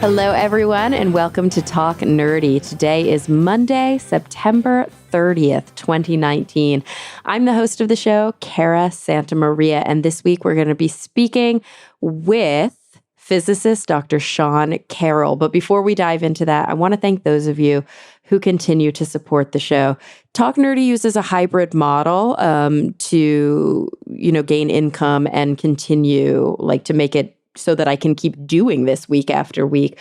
Hello, everyone, and welcome to Talk Nerdy. Today is Monday, September 30th, 2019. I'm the host of the show, Cara Santa Maria, and this week we're going to be speaking with physicist Dr. Sean Carroll. But before we dive into that, I want to thank those of you who continue to support the show. Talk Nerdy uses a hybrid model to, gain income and continue, to make it so that I can keep doing this week after week.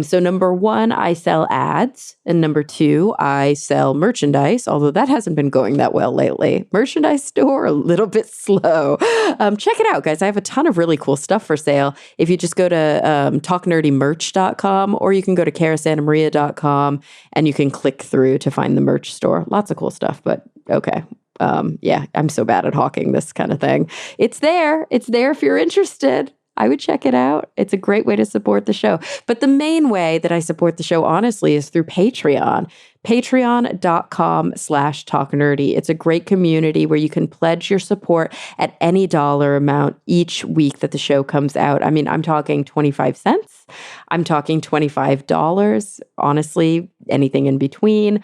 So number one, I sell ads. And number two, I sell merchandise, although that hasn't been going that well lately. Merchandise store, a little bit slow. Check it out, guys. I have a ton of really cool stuff for sale. If you just go to talknerdymerch.com, or you can go to carasantamaria.com and you can click through to find the merch store. Lots of cool stuff, but okay. I'm so bad at hawking this kind of thing. It's there. It's there if you're interested. I would check it out. It's a great way to support the show. But the main way that I support the show, honestly, is through Patreon. Patreon.com/talknerdy. It's a great community where you can pledge your support at any dollar amount each week that the show comes out. I mean, I'm talking 25 cents. I'm talking $25. Honestly, anything in between.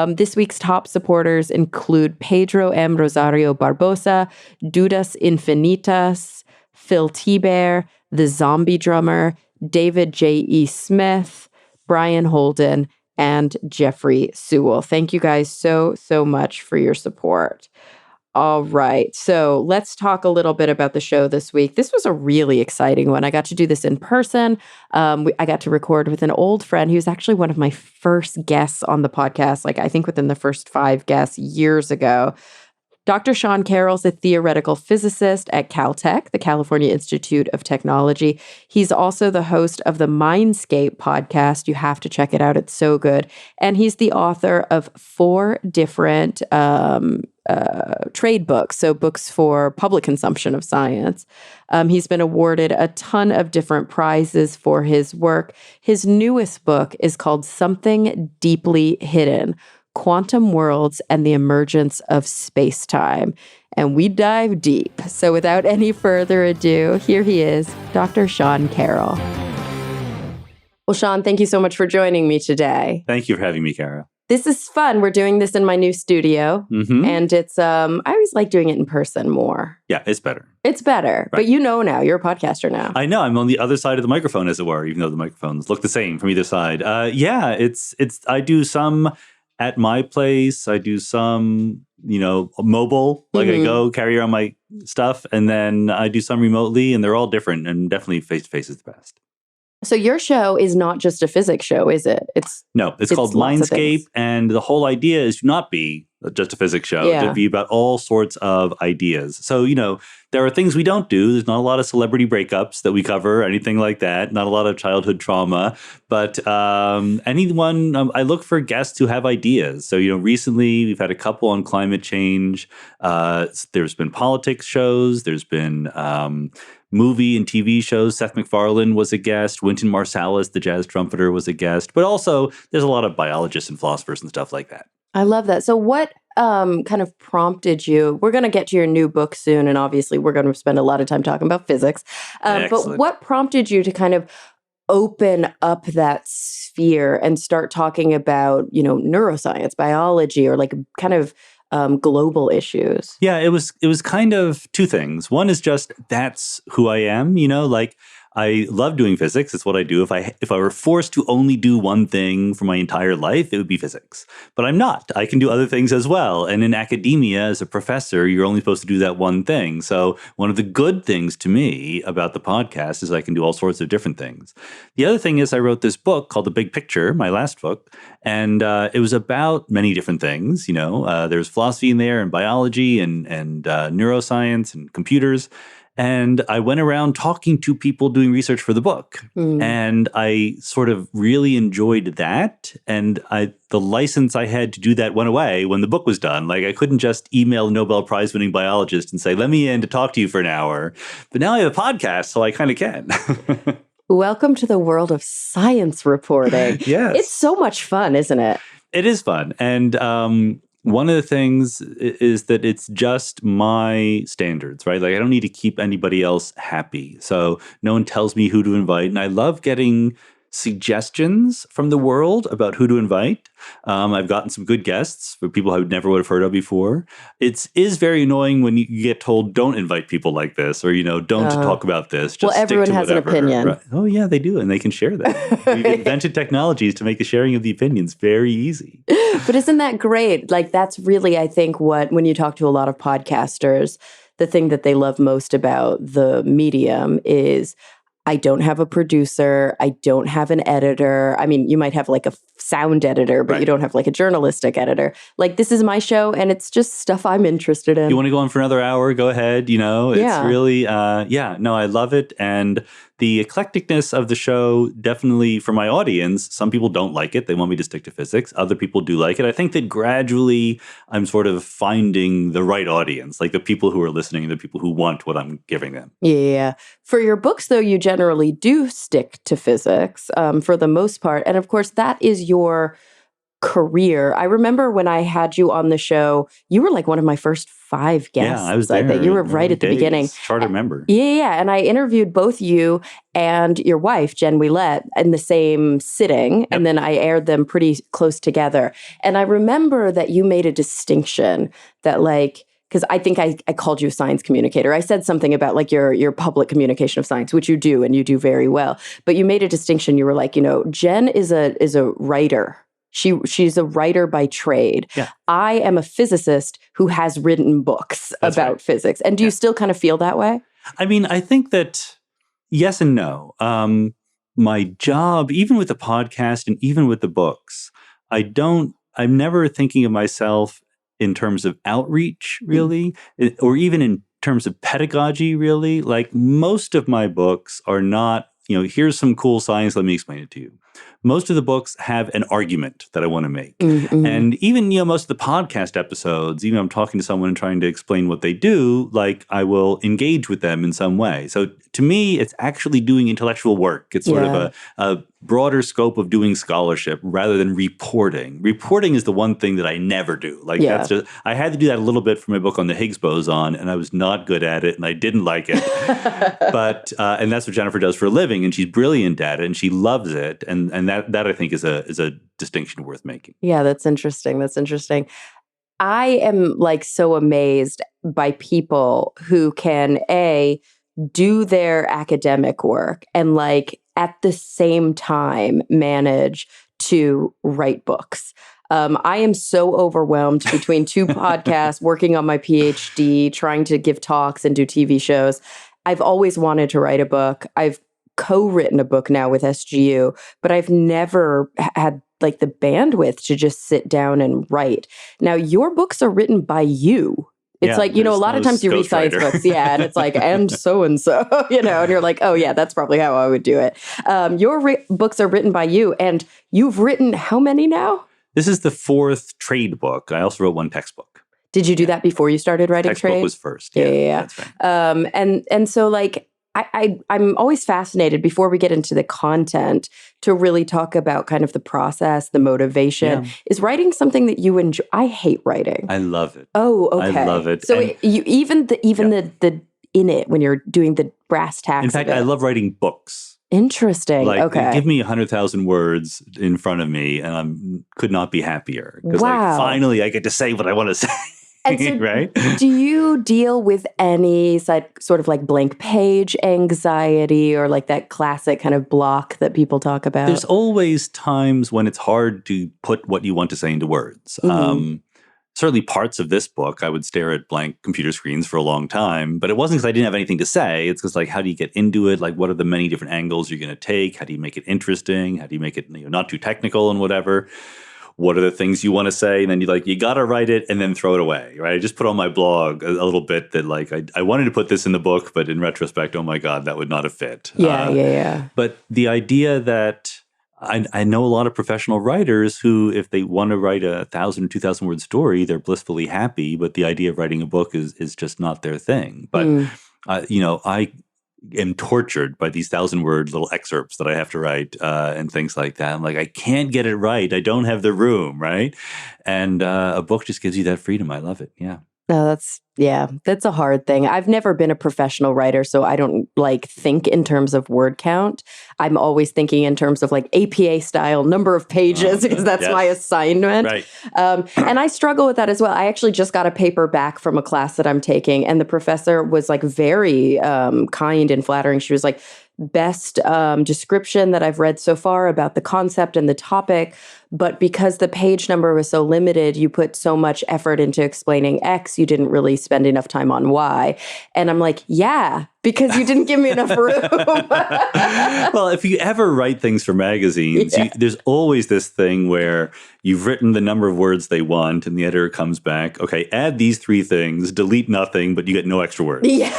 This week's top supporters include Pedro M. Rosario Barbosa, Dudas Infinitas, Phil T-Bear, The Zombie Drummer, David J.E. Smith, Brian Holden, and Jeffrey Sewell. Thank you guys so much for your support. All right, so let's talk a little bit about the show this week. This was a really exciting one. I got to do this in person. I got to record with an old friend. He was actually one of my first guests on the podcast, I think within the first 5 guests years ago. Dr. Sean Carroll is a theoretical physicist at Caltech, the California Institute of Technology. He's also the host of the Mindscape podcast. You have to check it out. It's so good. And he's the author of 4 different trade books, so books for public consumption of science. He's been awarded a ton of different prizes for his work. His newest book is called Something Deeply Hidden: Quantum Worlds and the Emergence of Spacetime. And we dive deep. So without any further ado, here he is, Dr. Sean Carroll. Well, Sean, thank you so much for joining me today. Thank you for having me, Cara. This is fun. We're doing this in my new studio. Mm-hmm. And it's, I always like doing it in person more. Yeah, it's better. It's better. Right. But now, you're a podcaster now. I know. I'm on the other side of the microphone, as it were, even though the microphones look the same from either side. I do some at my place. I do some, mobile, I go carry around my stuff, and then I do some remotely, and they're all different, and definitely face-to-face is the best. So your show is not just a physics show, is it? It's called Mindscape, and the whole idea is to not be just a physics show, to be about all sorts of ideas. So, there are things we don't do. There's not a lot of celebrity breakups that we cover, anything like that. Not a lot of childhood trauma. But I look for guests who have ideas. So, recently we've had a couple on climate change. There's been politics shows. There's been movie and TV shows. Seth MacFarlane was a guest. Wynton Marsalis, the jazz trumpeter, was a guest. But also, there's a lot of biologists and philosophers and stuff like that. I love that. So what kind of prompted you? We're going to get to your new book soon, and obviously we're going to spend a lot of time talking about physics. But what prompted you to kind of open up that sphere and start talking about, neuroscience, biology, or kind of global issues? Yeah, it was kind of 2 things. One is just that's who I am, I love doing physics. It's what I do. If I were forced to only do one thing for my entire life, it would be physics. But I'm not. I can do other things as well. And in academia, as a professor, you're only supposed to do that one thing. So one of the good things to me about the podcast is I can do all sorts of different things. The other thing is I wrote this book called The Big Picture, my last book. And it was about many different things. There's philosophy in there, and biology, and neuroscience, and computers. And I went around talking to people doing research for the book. And I sort of really enjoyed that. And the license I had to do that went away when the book was done. I couldn't just email a Nobel Prize winning biologist and say, let me in to talk to you for an hour. But now I have a podcast, so I kind of can. Welcome to the world of science reporting. Yes. It's so much fun, isn't it? It is fun. And one of the things is that it's just my standards, right? I don't need to keep anybody else happy. So no one tells me who to invite. And I love getting suggestions from the world about who to invite. I've gotten some good guests for people I never would have heard of before. It is very annoying when you get told, don't invite people like this, or, don't talk about this. Just stick everyone to has whatever. an opinion. Right. Oh, yeah, they do. And they can share that. We've invented technologies to make the sharing of the opinions very easy. But isn't that great? Like, that's really, I think, when you talk to a lot of podcasters, the thing that they love most about the medium is I don't have a producer. I don't have an editor. I mean, you might have like a sound editor, but you don't have like a journalistic editor. Like, this is my show, and it's just stuff I'm interested in. You want to go on for another hour? Go ahead. It's really, no, I love it. And the eclecticness of the show, definitely for my audience, some people don't like it. They want me to stick to physics. Other people do like it. I think that gradually I'm sort of finding the right audience, like the people who are listening, the people who want what I'm giving them. Yeah. For your books, though, you generally do stick to physics for the most part. And of course, that is your career. I remember when I had you on the show, you were like one of my first 5 guests. Yeah, I was there. I think you were right at the beginning. It's hard to remember. Yeah. And I interviewed both you and your wife, Jen Ouellette, in the same sitting. Yep. And then I aired them pretty close together. And I remember that you made a distinction that because I think I called you a science communicator. I said something about like your public communication of science, which you do, and you do very well. But you made a distinction. You were like, Jen is a writer. She's a writer by trade. Yeah. I am a physicist who has written books about physics. And do you still kind of feel that way? I mean, I think that yes and no. My job, even with the podcast and even with the books, I'm never thinking of myself in terms of outreach, really, or even in terms of pedagogy, really. Like, most of my books are not, here's some cool science, let me explain it to you. Most of the books have an argument that I want to make. Mm-hmm. And even, most of the podcast episodes, even I'm talking to someone and trying to explain what they do, like, I will engage with them in some way. So to me, it's actually doing intellectual work. It's sort of a broader scope of doing scholarship rather than reporting. Reporting is the one thing that I never do. That's just, I had to do that a little bit for my book on the Higgs boson, and I was not good at it, and I didn't like it. But and that's what Jennifer does for a living, and she's brilliant at it, and she loves it, and that I think is a distinction worth making. Yeah, that's interesting. That's interesting. I am so amazed by people who can do their academic work and at the same time manage to write books. I am so overwhelmed between 2 podcasts, working on my PhD, trying to give talks and do TV shows. I've always wanted to write a book. I've co-written a book now with SGU, but I've never had the bandwidth to just sit down and write. Now, your books are written by you. It's a lot of times you read science books, and it's and so-and-so, and you're like, oh yeah, that's probably how I would do it. Your books are written by you, and you've written how many now? This is the 4th trade book. I also wrote 1 textbook. Did you do that before you started writing textbook trade? Was first. Yeah. That's right. And so I'm always fascinated before we get into the content to really talk about kind of the process, the motivation. Yeah. Is writing something that you enjoy? I hate writing. I love it. Oh, okay. I love it. So you even the in it when you're doing the brass tacks. In fact, I love writing books. Interesting. Okay. Give me 100,000 words in front of me, and I could not be happier because finally I get to say what I want to say. And so right? Do you deal with any sort of blank page anxiety or that classic kind of block that people talk about? There's always times when it's hard to put what you want to say into words. Mm-hmm. Certainly parts of this book, I would stare at blank computer screens for a long time, but it wasn't because I didn't have anything to say. It's because how do you get into it? What are the many different angles you're going to take? How do you make it interesting? How do you make it not too technical and whatever? What are the things you want to say? And then you got to write it and then throw it away, right? I just put on my blog a little bit that I wanted to put this in the book, but in retrospect, oh my God, that would not have fit. Yeah. But the idea that I know a lot of professional writers who, if they want to write 1,000 or 2,000 word story, they're blissfully happy. But the idea of writing a book is just not their thing. But, I am tortured by these 1,000-word little excerpts that I have to write and things like that. I'm I can't get it right. I don't have the room, right? And a book just gives you that freedom. I love it. Yeah. No, that's a hard thing. I've never been a professional writer, so I don't like think in terms of word count. I'm always thinking in terms of like APA style number of pages because that's my assignment. Right. And I struggle with that as well. I actually just got a paper back from a class that I'm taking, and the professor was like very kind and flattering. She was like, best description that I've read so far about the concept and the topic. But because the page number was so limited, you put so much effort into explaining X, you didn't really spend enough time on Y. And I'm like, yeah, because you didn't give me enough room. Well, if you ever write things for magazines, there's always this thing where you've written the number of words they want, and the editor comes back, okay, add these 3 things, delete nothing, but you get no extra words. Yeah.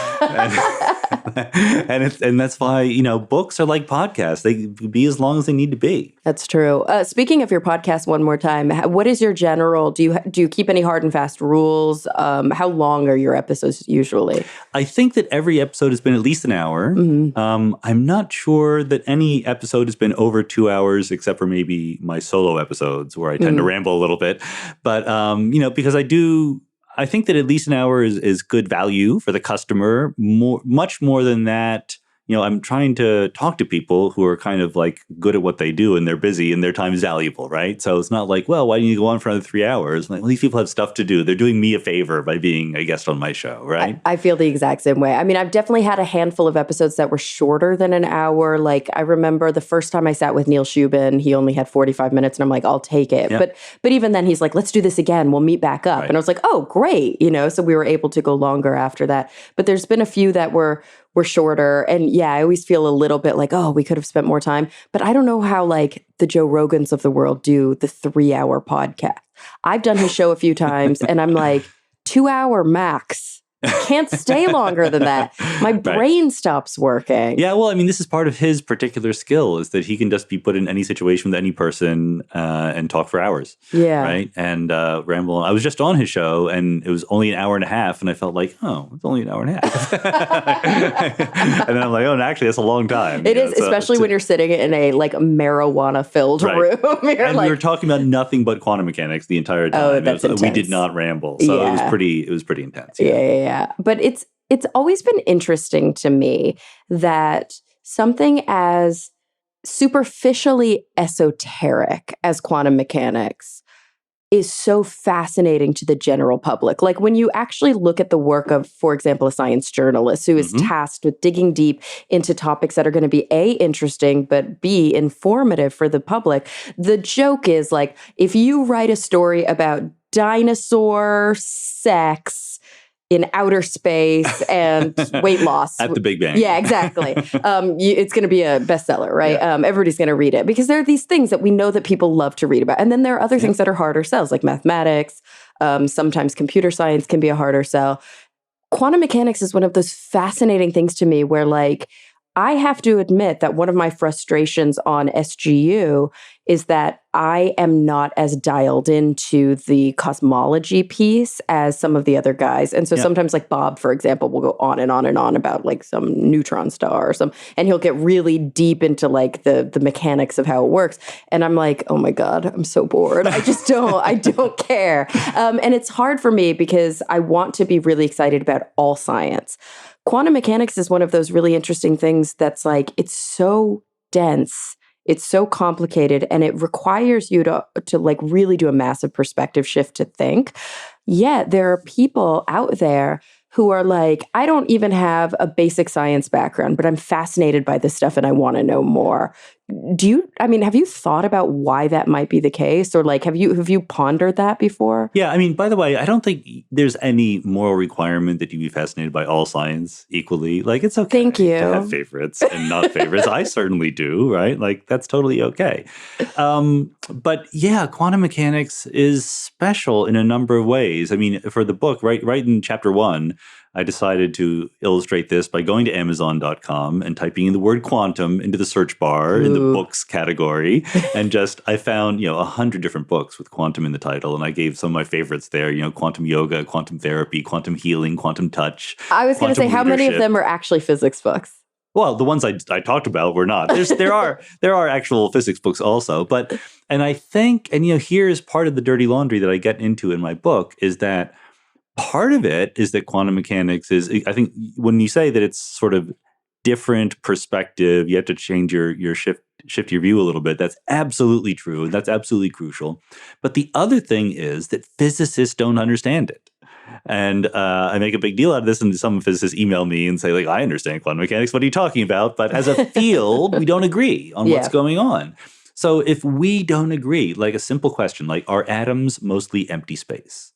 and that's why, books are like podcasts. They can be as long as they need to be. That's true. Speaking of your podcast one more time, what is your general, do you keep any hard and fast rules? How long are your episodes usually? I think that every episode has been at least an hour. Mm-hmm. I'm not sure that any episode has been over 2 hours, except for maybe my solo episodes where I tend to ramble a little bit. But, because I think that at least an hour is good value for the customer. Much more than that, I'm trying to talk to people who are kind of like good at what they do and they're busy and their time is valuable, right? So it's not like, well, why do you go on for another 3 hours? Like, well, these people have stuff to do. They're doing me a favor by being a guest on my show, right? I feel the exact same way. I mean, I've definitely had a handful of episodes that were shorter than an hour. Like I remember the first time I sat with Neil Shubin, he only had 45 minutes and I'm like, I'll take it. Yeah. But even then he's like, let's do this again. We'll meet back up. Right. And I was like, oh, great. So we were able to go longer after that. But there's been a few that were shorter. And yeah, I always feel a little bit like, oh, we could have spent more time. But I don't know how like the Joe Rogans of the world do the 3-hour podcast. I've done his show a few times and I'm like, 2-hour max. Can't stay longer than that. My brain stops working. Yeah, well, I mean, this is part of his particular skill is that he can just be put in any situation with any person and talk for hours. Yeah. Right? And ramble on. I was just on his show and it was only an hour and a half. And I felt like, oh, it's only an hour and a half. And then I'm like, oh, no, actually, that's a long time. It is, especially when you're sitting in a like marijuana-filled room. And we were talking about nothing but quantum mechanics the entire time. Oh, that's intense. We did not ramble. So it was pretty intense. Yeah. But it's always been interesting to me that something as superficially esoteric as quantum mechanics is so fascinating to the general public. Like when you actually look at the work of, for example, a science journalist who is tasked with digging deep into topics that are going to be A, interesting, but B, informative for the public. The joke is like, if you write a story about dinosaur sex in outer space and weight loss. At the Big Bang. Yeah, exactly. It's going to be a bestseller, right? Yeah. Everybody's going to read it because there are these things that we know that people love to read about. And then there are other things that are harder sells, like mathematics. Sometimes computer science can be a harder sell. Quantum mechanics is one of those fascinating things to me where like, I have to admit that one of my frustrations on SGU is that I am not as dialed into the cosmology piece as some of the other guys. And so sometimes like Bob, for example, will go on and on and on about like some neutron star or and he'll get really deep into like the mechanics of how it works. And I'm like, oh my God, I'm so bored. I don't care. And it's hard for me because I want to be really excited about all science. Quantum mechanics is one of those really interesting things that's like, it's so dense, it's so complicated, and it requires you to like really do a massive perspective shift to think. Yet there are people out there who are like, I don't even have a basic science background, but I'm fascinated by this stuff and I want to know more. Have you thought about why that might be the case? Or like, have you pondered that before? Yeah, I mean, by the way, I don't think there's any moral requirement that you be fascinated by all science equally. Like, it's okay Thank you. to have favorites and not favorites. I certainly do, right? Like, that's totally okay. But yeah, quantum mechanics is special in a number of ways. I mean, for the book, right in chapter 1, I decided to illustrate this by going to Amazon.com and typing in the word quantum into the search bar in the books category. And I found, 100 different books with quantum in the title. And I gave some of my favorites there, quantum yoga, quantum therapy, quantum healing, quantum touch. I was going to say, how many of them are actually physics books? Well, the ones I talked about were not. There are actual physics books also. And I think, here's part of the dirty laundry that I get into in my book is that Part of it is that quantum mechanics is, I think when you say that it's sort of different perspective, you have to change your shift your view a little bit. That's absolutely true. That's absolutely crucial. But the other thing is that physicists don't understand it. And I make a big deal out of this, and some physicists email me and say, like, I understand quantum mechanics. What are you talking about? But as a field, we don't agree on what's going on. So if we don't agree, like a simple question, like, are atoms mostly empty space?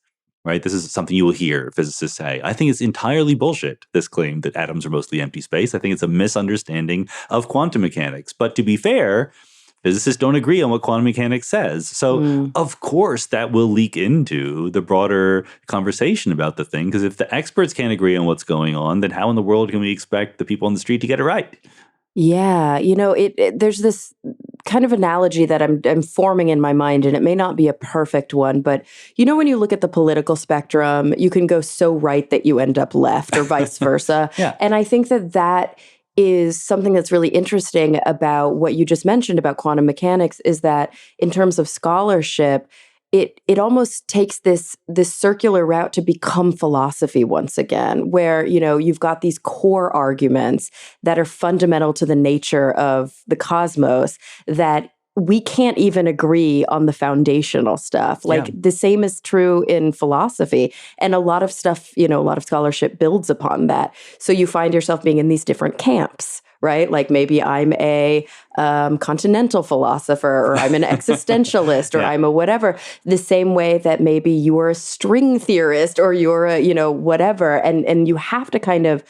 Right? This is something you will hear physicists say. I think it's entirely bullshit, this claim that atoms are mostly empty space. I think it's a misunderstanding of quantum mechanics. But to be fair, physicists don't agree on what quantum mechanics says. So, of course, that will leak into the broader conversation about the thing. Because if the experts can't agree on what's going on, then how in the world can we expect the people on the street to get it right? Yeah, there's this kind of analogy that I'm forming in my mind, and it may not be a perfect one, but when you look at the political spectrum, you can go so right that you end up left, or vice versa. Yeah. And I think that is something that's really interesting about what you just mentioned about quantum mechanics, is that in terms of scholarship, it almost takes this circular route to become philosophy once again, where you've got these core arguments that are fundamental to the nature of the cosmos that we can't even agree on the foundational stuff. Like the same is true in philosophy, and a lot of stuff, a lot of scholarship builds upon that. So you find yourself being in these different camps. Right? Like maybe I'm a continental philosopher, or I'm an existentialist, or I'm a whatever. The same way that maybe you're a string theorist, or you're a, whatever. And you have to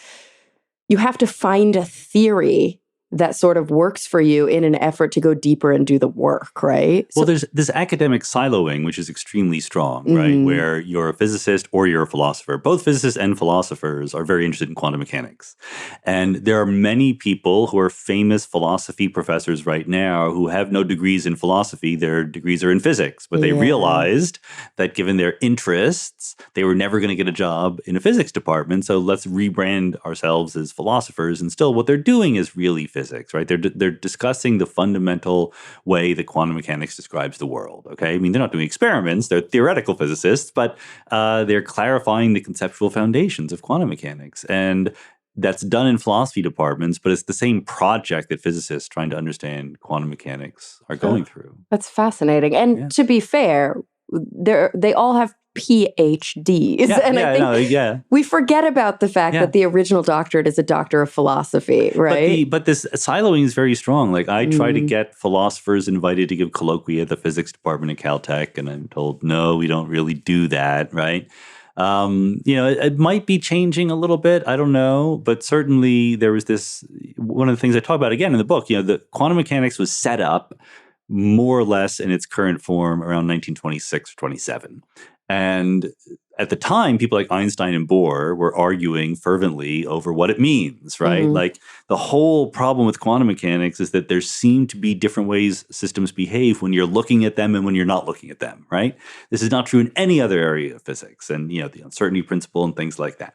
you have to find a theory that sort of works for you in an effort to go deeper and do the work, right? Well, there's this academic siloing, which is extremely strong, right? Where you're a physicist or you're a philosopher. Both physicists and philosophers are very interested in quantum mechanics. And there are many people who are famous philosophy professors right now who have no degrees in philosophy. Their degrees are in physics. But they realized that given their interests, they were never going to get a job in a physics department. So let's rebrand ourselves as philosophers. And still, what they're doing is really physics, right? They're discussing the fundamental way that quantum mechanics describes the world, okay? I mean, they're not doing experiments. They're theoretical physicists, but they're clarifying the conceptual foundations of quantum mechanics. And that's done in philosophy departments, but it's the same project that physicists trying to understand quantum mechanics are going through. That's fascinating. And to be fair, they all have PhDs. And I think we forget about the fact that the original doctorate is a doctor of philosophy, right? But this siloing is very strong. Like I try to get philosophers invited to give colloquia at the physics department at Caltech, and I'm told, no, we don't really do that, right? It might be changing a little bit. I don't know. But certainly there was this, one of the things I talk about again in the book, the quantum mechanics was set up more or less in its current form around 1926 or 27. And at the time, people like Einstein and Bohr were arguing fervently over what it means, right? Like the whole problem with quantum mechanics is that there seem to be different ways systems behave when you're looking at them and when you're not looking at them, right? This is not true in any other area of physics, and the uncertainty principle and things like that.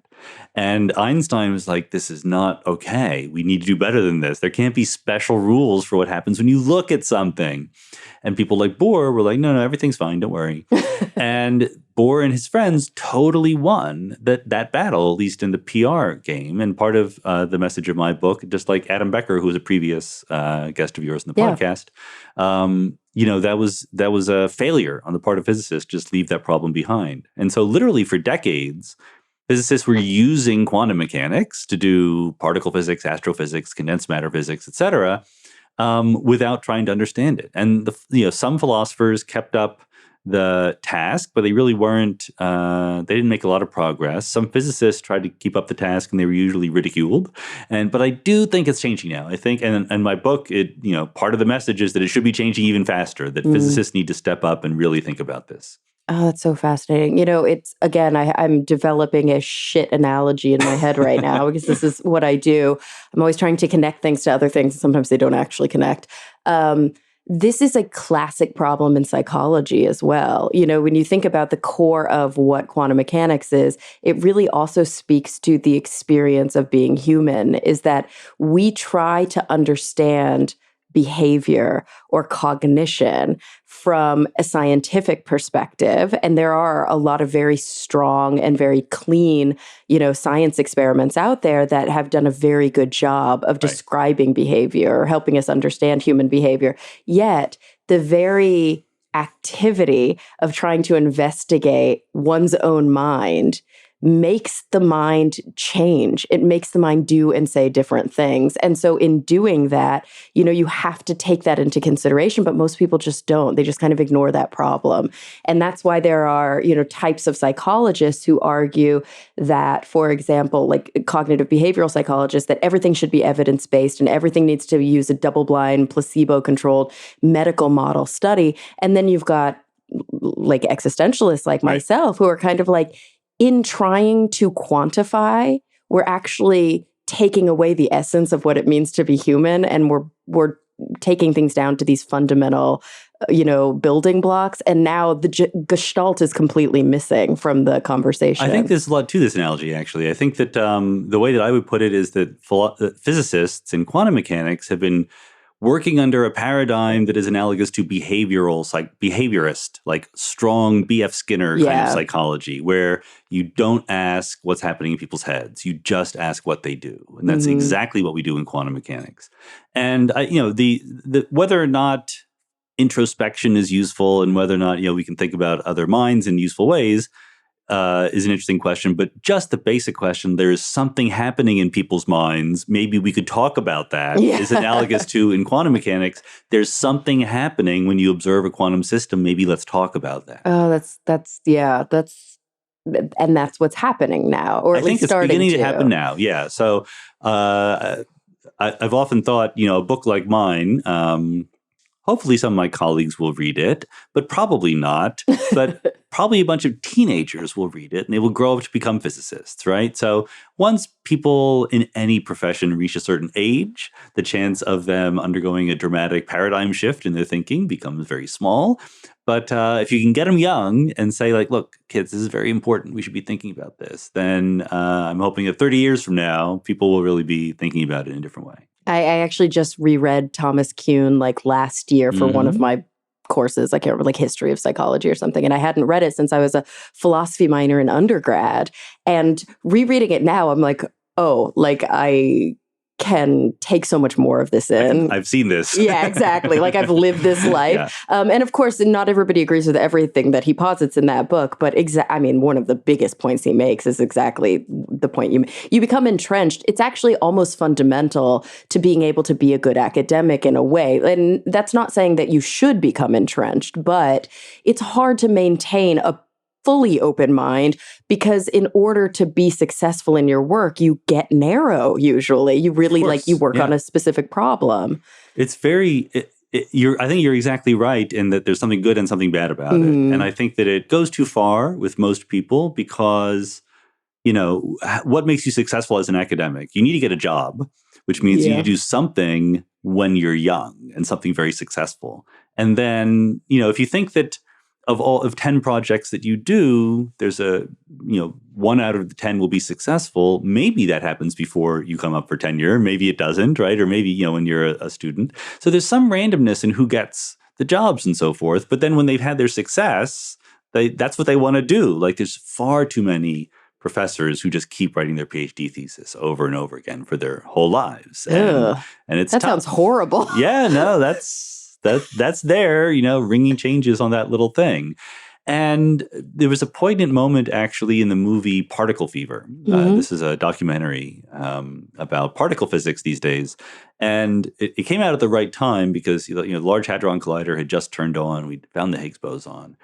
And Einstein was like, this is not okay. We need to do better than this. There can't be special rules for what happens when you look at something. And people like Bohr were like, no, everything's fine. Don't worry. And Bohr and his friends totally won that battle, at least in the PR game. And part of the message of my book, just like Adam Becker, who was a previous guest of yours in the podcast, that was a failure on the part of physicists, just leave that problem behind. And so literally for decades, physicists were using quantum mechanics to do particle physics, astrophysics, condensed matter physics, et cetera, without trying to understand it. And some philosophers kept up the task, but they really weren't, they didn't make a lot of progress. Some physicists tried to keep up the task and they were usually ridiculed. But I do think it's changing now. I think, and my book, part of the message is that it should be changing even faster, that physicists need to step up and really think about this. Oh, that's so fascinating. It's, again, I'm developing a shit analogy in my head right now because this is what I do. I'm always trying to connect things to other things, and sometimes they don't actually connect. This is a classic problem in psychology as well. When you think about the core of what quantum mechanics is, it really also speaks to the experience of being human, is that we try to understand behavior or cognition from a scientific perspective. And there are a lot of very strong and very clean, science experiments out there that have done a very good job of describing behavior or helping us understand human behavior. Yet the very activity of trying to investigate one's own mind makes the mind change. It makes the mind do and say different things. And so in doing that, you have to take that into consideration, but most people just don't. They just kind of ignore that problem. And that's why there are, types of psychologists who argue that, for example, like cognitive behavioral psychologists, that everything should be evidence-based and everything needs to use a double-blind, placebo-controlled medical model study. And then you've got like existentialists like myself who are kind of like, in trying to quantify, we're actually taking away the essence of what it means to be human, and we're taking things down to these fundamental, building blocks. And now the gestalt is completely missing from the conversation. I think there's a lot to this analogy, actually. I think that the way that I would put it is that physicists in quantum mechanics have been working under a paradigm that is analogous to behaviorist, like strong B.F. Skinner kind of psychology, where you don't ask what's happening in people's heads. You just ask what they do. And that's exactly what we do in quantum mechanics. And, the whether or not introspection is useful and whether or not, we can think about other minds in useful ways is an interesting question, but just the basic question, there is something happening in people's minds. Maybe we could talk about that. Is analogous to in quantum mechanics. There's something happening when you observe a quantum system. Maybe let's talk about that. Oh, and that's what's happening now, or at least starting to. I think it's beginning to happen now. Yeah. So I've often thought, a book like mine, hopefully some of my colleagues will read it, but probably not. But probably a bunch of teenagers will read it and they will grow up to become physicists, right? So once people in any profession reach a certain age, the chance of them undergoing a dramatic paradigm shift in their thinking becomes very small. But if you can get them young and say, like, look, kids, this is very important. We should be thinking about this. Then I'm hoping that 30 years from now, people will really be thinking about it in a different way. I actually just reread Thomas Kuhn like last year for one of my courses. I can't remember, like history of psychology or something. And I hadn't read it since I was a philosophy minor in undergrad. And rereading it now, I'm like, oh, like I can take so much more of this in. I've seen this. Yeah, exactly. Like I've lived this life. Yeah. And of course, not everybody agrees with everything that he posits in that book. But one of the biggest points he makes is exactly the point you become entrenched. It's actually almost fundamental to being able to be a good academic in a way. And that's not saying that you should become entrenched, but it's hard to maintain a fully open mind, because in order to be successful in your work, you get narrow usually. You really you work on a specific problem. It's very, I think you're exactly right in that there's something good and something bad about it. And I think that it goes too far with most people because, what makes you successful as an academic? You need to get a job, which means you need to do something when you're young and something very successful. And then, if you think that of 10 projects that you do, there's a, 1 out of the 10 will be successful. Maybe that happens before you come up for tenure. Maybe it doesn't, right? Or maybe, when you're a student. So there's some randomness in who gets the jobs and so forth. But then when they've had their success, that's what they want to do. Like there's far too many professors who just keep writing their PhD thesis over and over again for their whole lives. And it's that sounds horrible. Yeah, no, that's there, ringing changes on that little thing. And there was a poignant moment actually in the movie Particle Fever. This is a documentary about particle physics these days. And it came out at the right time because, the Large Hadron Collider had just turned on. We found the Higgs boson.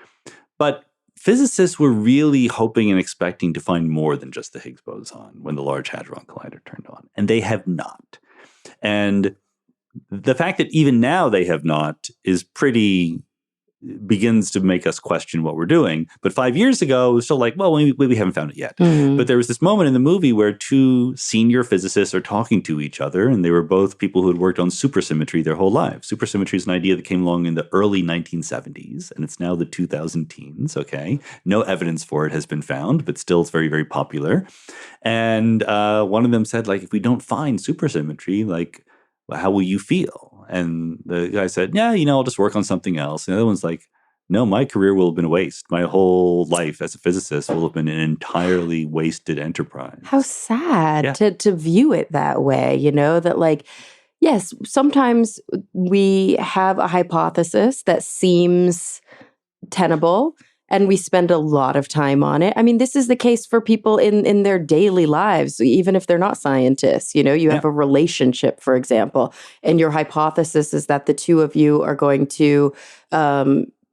But physicists were really hoping and expecting to find more than just the Higgs boson when the Large Hadron Collider turned on. And they have not. And the fact that even now they have not begins to make us question what we're doing. But 5 years ago, it was still like, well, we haven't found it yet. But there was this moment in the movie where two senior physicists are talking to each other, and they were both people who had worked on supersymmetry their whole lives. Supersymmetry is an idea that came along in the early 1970s, and it's now the 2010s, okay? No evidence for it has been found, but still it's very, very popular. And one of them said, like, if we don't find supersymmetry, like, how will you feel? And the guy said, yeah, I'll just work on something else. And the other one's like, no, my career will have been a waste. My whole life as a physicist will have been an entirely wasted enterprise. How sad Yeah. to view it that way, that like, yes, sometimes we have a hypothesis that seems tenable and we spend a lot of time on it. I mean, this is the case for people in their daily lives, even if they're not scientists. You have a relationship, for example, and your hypothesis is that the two of you are going to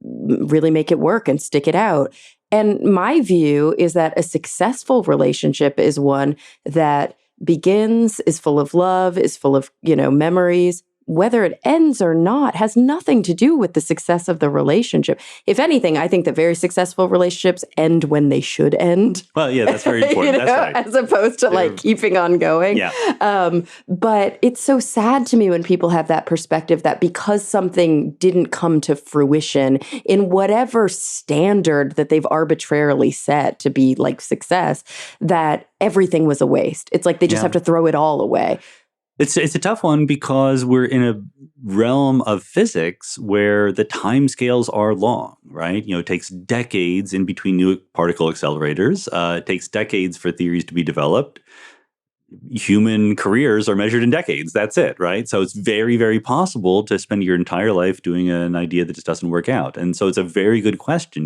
really make it work and stick it out. And my view is that a successful relationship is one that begins, is full of love, is full of, memories. Whether it ends or not has nothing to do with the success of the relationship. If anything, I think that very successful relationships end when they should end. Well, yeah, that's very important. That's right. As opposed to like keeping on going. Yeah. But it's so sad to me when people have that perspective that because something didn't come to fruition in whatever standard that they've arbitrarily set to be like success, that everything was a waste. It's like they just have to throw it all away. It's a tough one because we're in a realm of physics where the timescales are long, right? It takes decades in between new particle accelerators. It takes decades for theories to be developed. Human careers are measured in decades. That's it, right? So it's very, very possible to spend your entire life doing an idea that just doesn't work out. And so it's a very good question.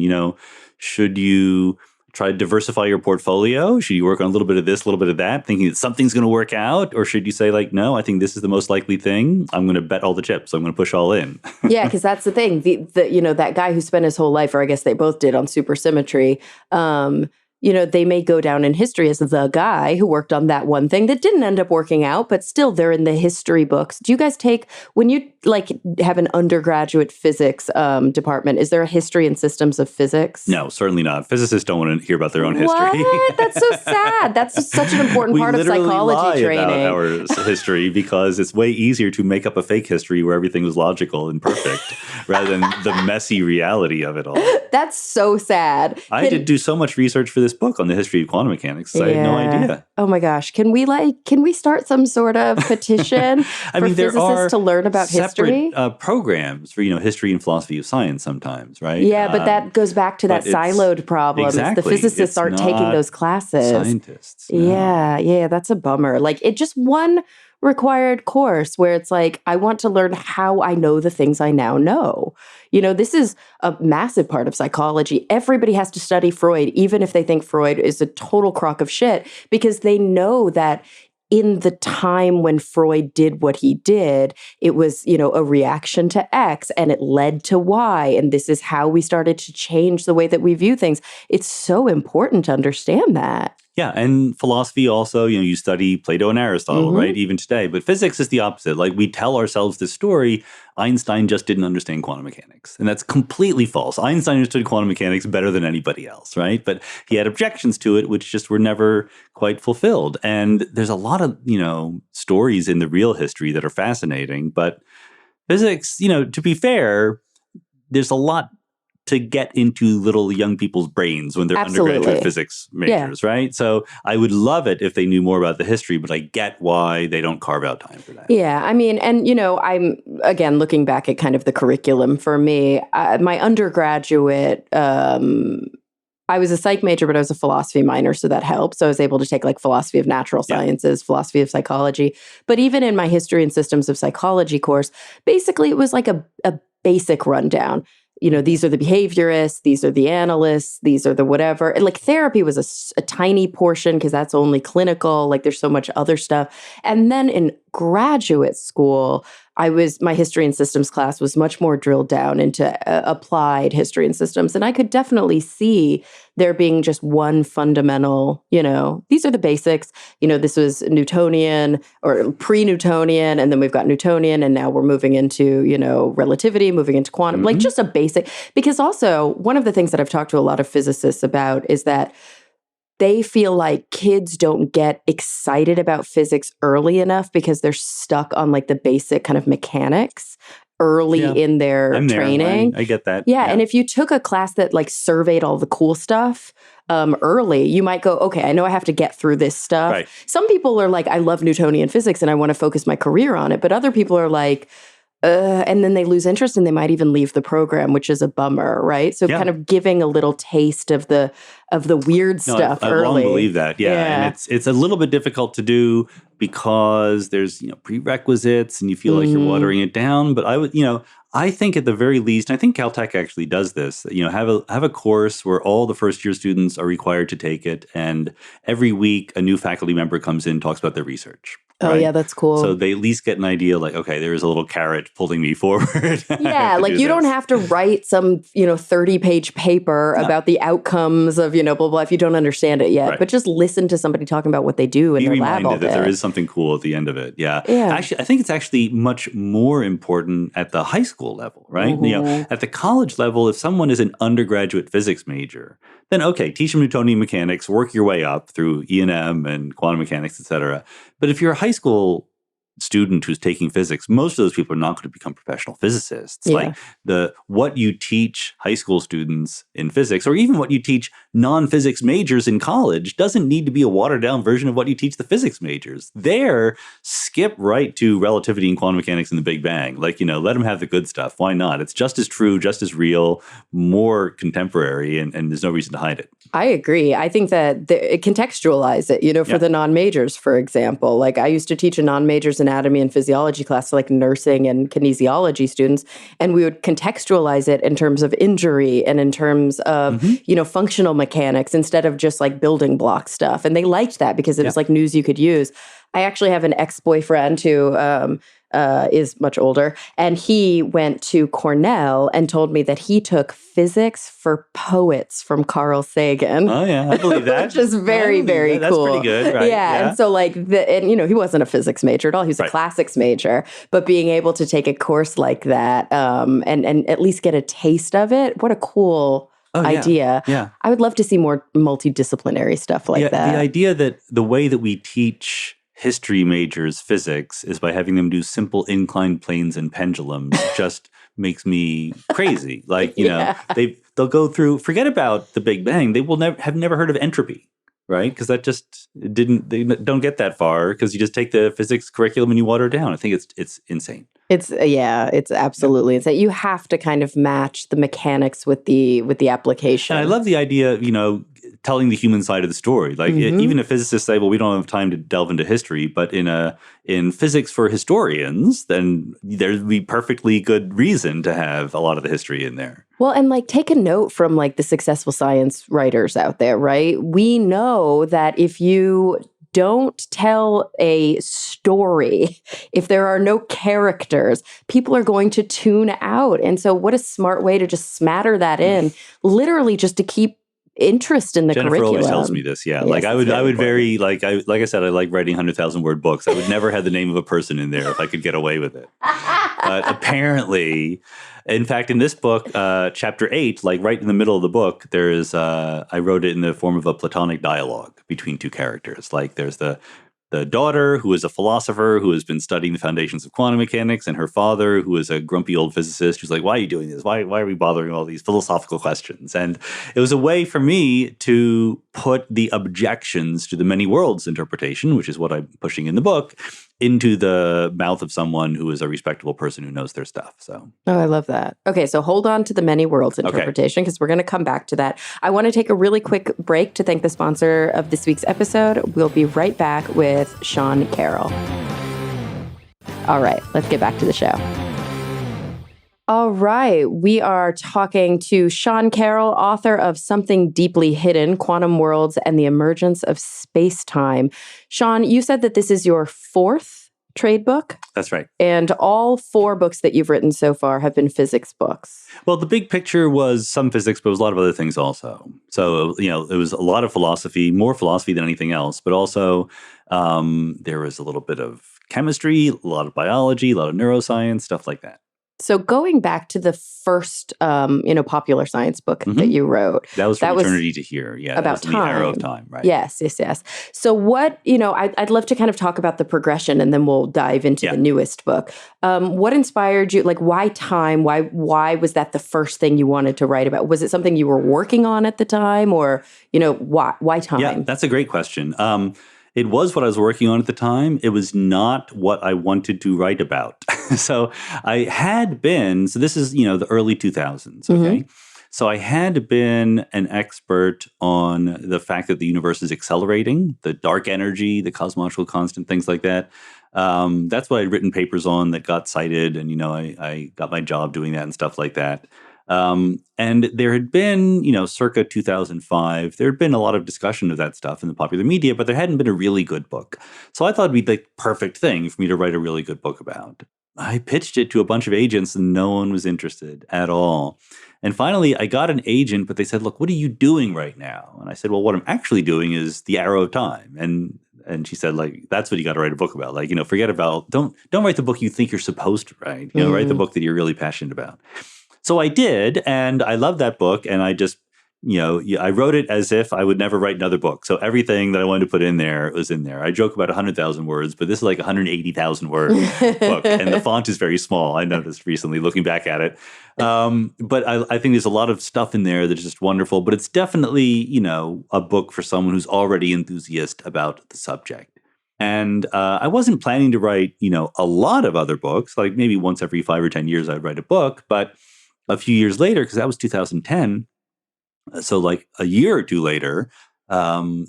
Should you try to diversify your portfolio? Should you work on a little bit of this, a little bit of that, thinking that something's going to work out? Or should you say like, no, I think this is the most likely thing. I'm going to bet all the chips. I'm going to push all in. Yeah, because that's the thing. That guy who spent his whole life, or I guess they both did on supersymmetry, they may go down in history as the guy who worked on that one thing that didn't end up working out, but still they're in the history books. Do you guys when you like have an undergraduate physics department, is there a history and systems of physics? No, certainly not. Physicists don't want to hear about their own history. What? That's so sad. That's such an important part of psychology training. We literally lie about our history because it's way easier to make up a fake history where everything was logical and perfect rather than the messy reality of it all. That's so sad. I did do so much research for this book on the history of quantum mechanics. I had no idea. Oh my gosh. Can we start some sort of petition for physicists to learn about history? Programs for, history and philosophy of science sometimes, right? Yeah, but that goes back to that siloed problem. Exactly. The physicists aren't taking those classes. Scientists. No. Yeah, that's a bummer. Like it just one required course where it's like, I want to learn how I know the things I now know. This is a massive part of psychology. Everybody has to study Freud, even if they think Freud is a total crock of shit, because they know that in the time when Freud did what he did, it was, a reaction to X and it led to Y. And this is how we started to change the way that we view things. It's so important to understand that. Yeah, and philosophy also, you study Plato and Aristotle, right? Even today. But physics is the opposite. Like we tell ourselves this story, Einstein just didn't understand quantum mechanics. And that's completely false. Einstein understood quantum mechanics better than anybody else, right? But he had objections to it, which just were never quite fulfilled. And there's a lot of, stories in the real history that are fascinating. But physics, to be fair, there's a lot to get into little young people's brains when they're undergraduate physics majors, right? So I would love it if they knew more about the history, but I get why they don't carve out time for that. Yeah, I mean, and I'm, again, looking back at kind of the curriculum for me, my undergraduate, I was a psych major, but I was a philosophy minor, so that helped. So I was able to take like philosophy of natural sciences, philosophy of psychology. But even in my history and systems of psychology course, basically it was like a basic rundown. These are the behaviorists, these are the analysts, these are the whatever. And like therapy was a tiny portion because that's only clinical. Like there's so much other stuff. And then in graduate school, my history and systems class was much more drilled down into applied history and systems. And I could definitely see there being just one fundamental, these are the basics. This was Newtonian or pre-Newtonian, and then we've got Newtonian, and now we're moving into, relativity, moving into quantum, like just a basic. Because also, one of the things that I've talked to a lot of physicists about is that they feel like kids don't get excited about physics early enough because they're stuck on like the basic kind of mechanics early in their training. I get that. Yeah. And if you took a class that like surveyed all the cool stuff early, you might go, okay, I know I have to get through this stuff. Right. Some people are like, I love Newtonian physics and I want to focus my career on it. But other people are like, And then they lose interest and they might even leave the program, which is a bummer, right? So kind of giving a little taste of the weird stuff I've early. long believed that. Yeah. And it's a little bit difficult to do because there's, prerequisites and you feel like you're watering it down. But I think at the very least, I think Caltech actually does this, have a course where all the first year students are required to take it. And every week a new faculty member comes in, talks about their research. Oh, right? yeah, that's cool. So they at least get an idea like, okay, there is a little carrot pulling me forward. Yeah, like you don't have to write some, 30-page paper about the outcomes of, blah, blah, if you don't understand it yet. Right. But just listen to somebody talking about what they do in their lab all day. That there is something cool at the end of it. Yeah. Yeah. Actually, I think it's actually much more important at the high school level, right? At the college level, if someone is an undergraduate physics major, then okay, teach them Newtonian mechanics, work your way up through E&M and quantum mechanics, et cetera. But if you're a high school student who's taking physics, most of those people are not going to become professional physicists. Yeah. Like what you teach high school students in physics, or even what you teach non-physics majors in college, doesn't need to be a watered down version of what you teach the physics majors. There, skip right to relativity and quantum mechanics and the Big Bang. Like, let them have the good stuff. Why not? It's just as true, just as real, more contemporary, and there's no reason to hide it. I agree. I think that contextualize it, for the non-majors, for example. Like I used to teach a non-majors anatomy and physiology class to like nursing and kinesiology students, and we would contextualize it in terms of injury and in terms of, functional mechanics instead of just like building block stuff. And they liked that because it was like news you could use. I actually have an ex-boyfriend who is much older, and he went to Cornell and told me that he took physics for poets from Carl Sagan. Oh yeah, I believe that. Which is very, very that's cool. That's pretty good, right? Yeah, and so he wasn't a physics major at all. He was a classics major, but being able to take a course like that and at least get a taste of it, what a cool idea. Yeah. I would love to see more multidisciplinary stuff like that. The idea that the way that we teach history majors physics is by having them do simple inclined planes and pendulums just makes me crazy. Like, they'll go through, forget about the Big Bang. They will never heard of entropy, right? Because that just they don't get that far because you just take the physics curriculum and you water it down. I think it's insane. It's absolutely insane. You have to kind of match the mechanics with the application. And I love the idea, telling the human side of the story. Like even if physicists say, well, we don't have time to delve into history, but in physics for historians, then there'd be perfectly good reason to have a lot of the history in there. Well, and take a note from the successful science writers out there, right? We know that if you don't tell a story, if there are no characters, people are going to tune out. And so what a smart way to just smatter that in, literally just to keep interest in the Jennifer curriculum. Always tells me this, yeah. Yes, I would very, like I said, I like writing 100,000 word books. I would never have the name of a person in there if I could get away with it. But apparently, in fact, in this book, chapter 8, right in the middle of the book, there is, I wrote it in the form of a Platonic dialogue between two characters. Like there's the daughter, who is a philosopher who has been studying the foundations of quantum mechanics, and her father, who is a grumpy old physicist who's like, why are you doing this? Why are we bothering all these philosophical questions? And it was a way for me to put the objections to the many worlds interpretation, which is what I'm pushing in the book, into the mouth of someone who is a respectable person who knows their stuff. So, I love that. Okay, so hold on to the many worlds interpretation because we're going to come back to that. I want to take a really quick break to thank the sponsor of this week's episode. We'll be right back with Sean Carroll. All right, let's get back to the show. All right, we are talking to Sean Carroll, author of Something Deeply Hidden, Quantum Worlds and the Emergence of Spacetime. Sean, you said that this is your fourth trade book? That's right. And all 4 books that you've written so far have been physics books. Well, the big picture was some physics, but it was a lot of other things also. So, it was a lot of philosophy, more philosophy than anything else, but also there was a little bit of chemistry, a lot of biology, a lot of neuroscience, stuff like that. So going back to the first, popular science book that you wrote. That was From Eternity to Here. Yeah. About time. The Arrow of Time, right? Yes. So what, I'd love to kind of talk about the progression and then we'll dive into the newest book. What inspired you? Why time? Why was that the first thing you wanted to write about? Was it something you were working on at the time or, why time? Yeah, that's a great question. It was what I was working on at the time. It was not what I wanted to write about. So I had been, so this is, the early 2000s, okay? So I had been an expert on the fact that the universe is accelerating, the dark energy, the cosmological constant, things like that. That's what I'd written papers on that got cited, and I got my job doing that and stuff like that. And there had been, circa 2005, there had been a lot of discussion of that stuff in the popular media, but there hadn't been a really good book. So I thought it'd be the perfect thing for me to write a really good book about. I pitched it to a bunch of agents and no one was interested at all. And finally, I got an agent, but they said, look, what are you doing right now? And I said, well, what I'm actually doing is The Arrow of Time. And she said, that's what you got to write a book about. Forget about, don't write the book you think you're supposed to write. Write the book that you're really passionate about. So I did, and I loved that book, and I just, I wrote it as if I would never write another book. So everything that I wanted to put in there was in there. I joke about 100,000 words, but this is like a 180,000 word book, and the font is very small. I noticed recently looking back at it. But I think there's a lot of stuff in there that's just wonderful, but it's definitely, a book for someone who's already enthusiastic about the subject. And I wasn't planning to write, a lot of other books, like maybe once every 5 or 10 years I'd write a book, but a few years later, because that was 2010, so like a year or two later,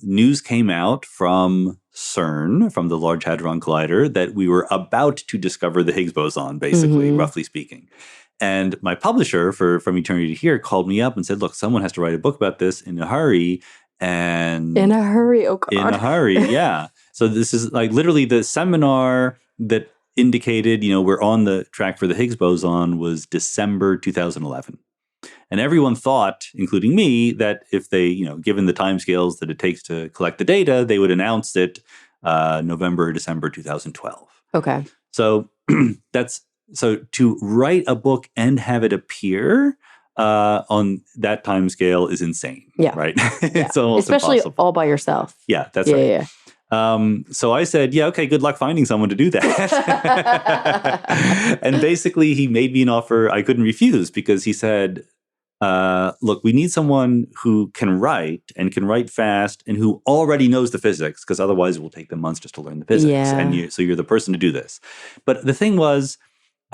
news came out from CERN, from the Large Hadron Collider, that we were about to discover the Higgs boson, basically, roughly speaking. And my publisher From Eternity to Here called me up and said, look, someone has to write a book about this in a hurry. And in a hurry, oh God. In a hurry, yeah. So this is like literally the seminar that indicated, we're on the track for the Higgs boson was December 2011. And everyone thought, including me, that if they, given the timescales that it takes to collect the data, they would announce it November or December 2012. Okay. So so to write a book and have it appear on that timescale is insane. Yeah. Right? Yeah. It's almost especially impossible. All by yourself. Yeah, that's right. Yeah. So I said, yeah, okay, good luck finding someone to do that. And basically he made me an offer I couldn't refuse because he said, look, we need someone who can write and can write fast and who already knows the physics, because otherwise it will take them months just to learn the physics. Yeah. And so you're the person to do this. But the thing was,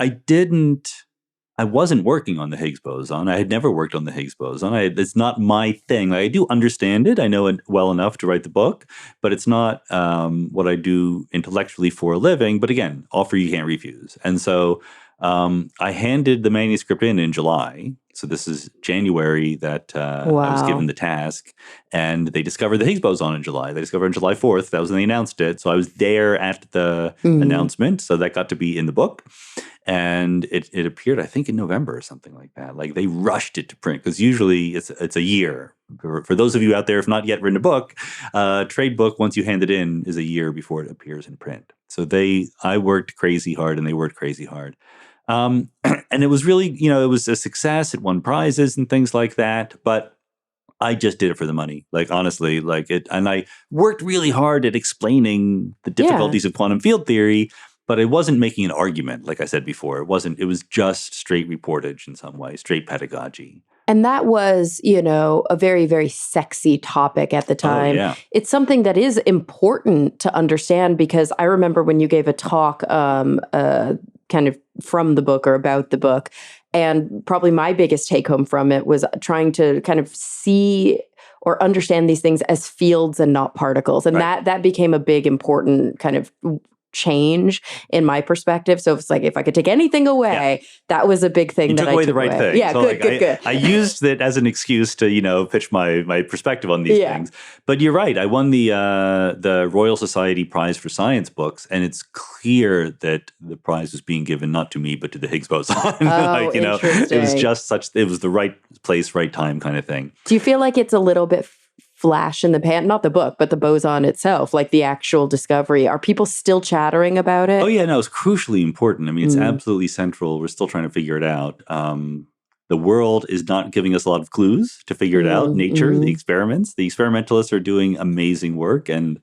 I wasn't working on the Higgs boson. I had never worked on the Higgs boson. It's not my thing. I do understand it. I know it well enough to write the book, but it's not what I do intellectually for a living. But again, offer you can't refuse. And so I handed the manuscript in July. So this is January that I was given the task. And they discovered the Higgs boson in July. They discovered on July 4th. That was when they announced it. So I was there at the announcement. So that got to be in the book. And it appeared, I think, in November or something like that. Like they rushed it to print because usually it's a year. For those of you out there who have not yet written a book, trade book, once you hand it in, is a year before it appears in print. So I worked crazy hard and they worked crazy hard. And it was really, it was a success. It won prizes and things like that. But I just did it for the money. Like, honestly, and I worked really hard at explaining the difficulties of quantum field theory. But I wasn't making an argument, like I said before. It was just straight reportage in some way, straight pedagogy. And that was, a very, very sexy topic at the time. Oh, yeah. It's something that is important to understand because I remember when you gave a talk kind of from the book or about the book, and probably my biggest take home from it was trying to kind of see or understand these things as fields and not particles. And that became a big, important kind of change in my perspective. So it's like, if I could take anything away, that was a big thing. You that took I away took the right thing. Yeah, so good. I used it as an excuse to, pitch my perspective on these things. But you're right. I won the Royal Society Prize for Science books, and it's clear that the prize was being given not to me, but to the Higgs boson. Interesting. It was just it was the right place, right time kind of thing. Do you feel like it's a little bit flash in the pan, not the book, but the boson itself, like the actual discovery? Are people still chattering about it? Oh, yeah, no, it's crucially important. I mean, it's absolutely central. We're still trying to figure it out. The world is not giving us a lot of clues to figure it out. Nature, the experiments, the experimentalists are doing amazing work, and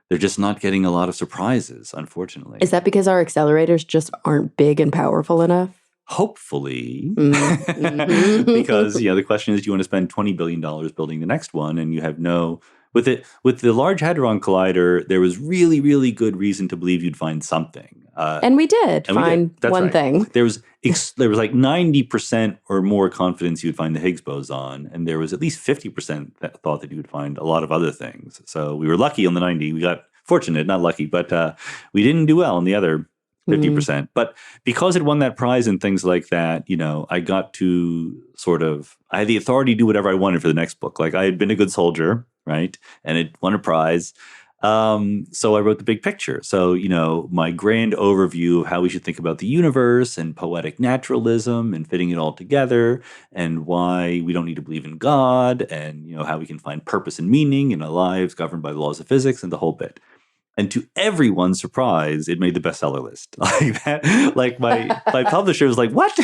they're just not getting a lot of surprises, unfortunately. Is that because our accelerators just aren't big and powerful enough? Hopefully, because the question is, do you want to spend $20 billion building the next one, and you have with the Large Hadron Collider, there was really, really good reason to believe you'd find something. And we did And we find did. That's one right. thing. There was like 90% or more confidence you'd find the Higgs boson, and there was at least 50% that thought that you would find a lot of other things. So we were lucky on the 90. We got fortunate, not lucky, but we didn't do well on the other 50%. But because it won that prize and things like that, I got to I had the authority to do whatever I wanted for the next book. Like I had been a good soldier, right? And it won a prize. So I wrote the big picture. So, my grand overview of how we should think about the universe and poetic naturalism and fitting it all together and why we don't need to believe in God and, how we can find purpose and meaning in our lives governed by the laws of physics and the whole bit. And to everyone's surprise, it made the bestseller list. Like that, like my publisher was like, "What?"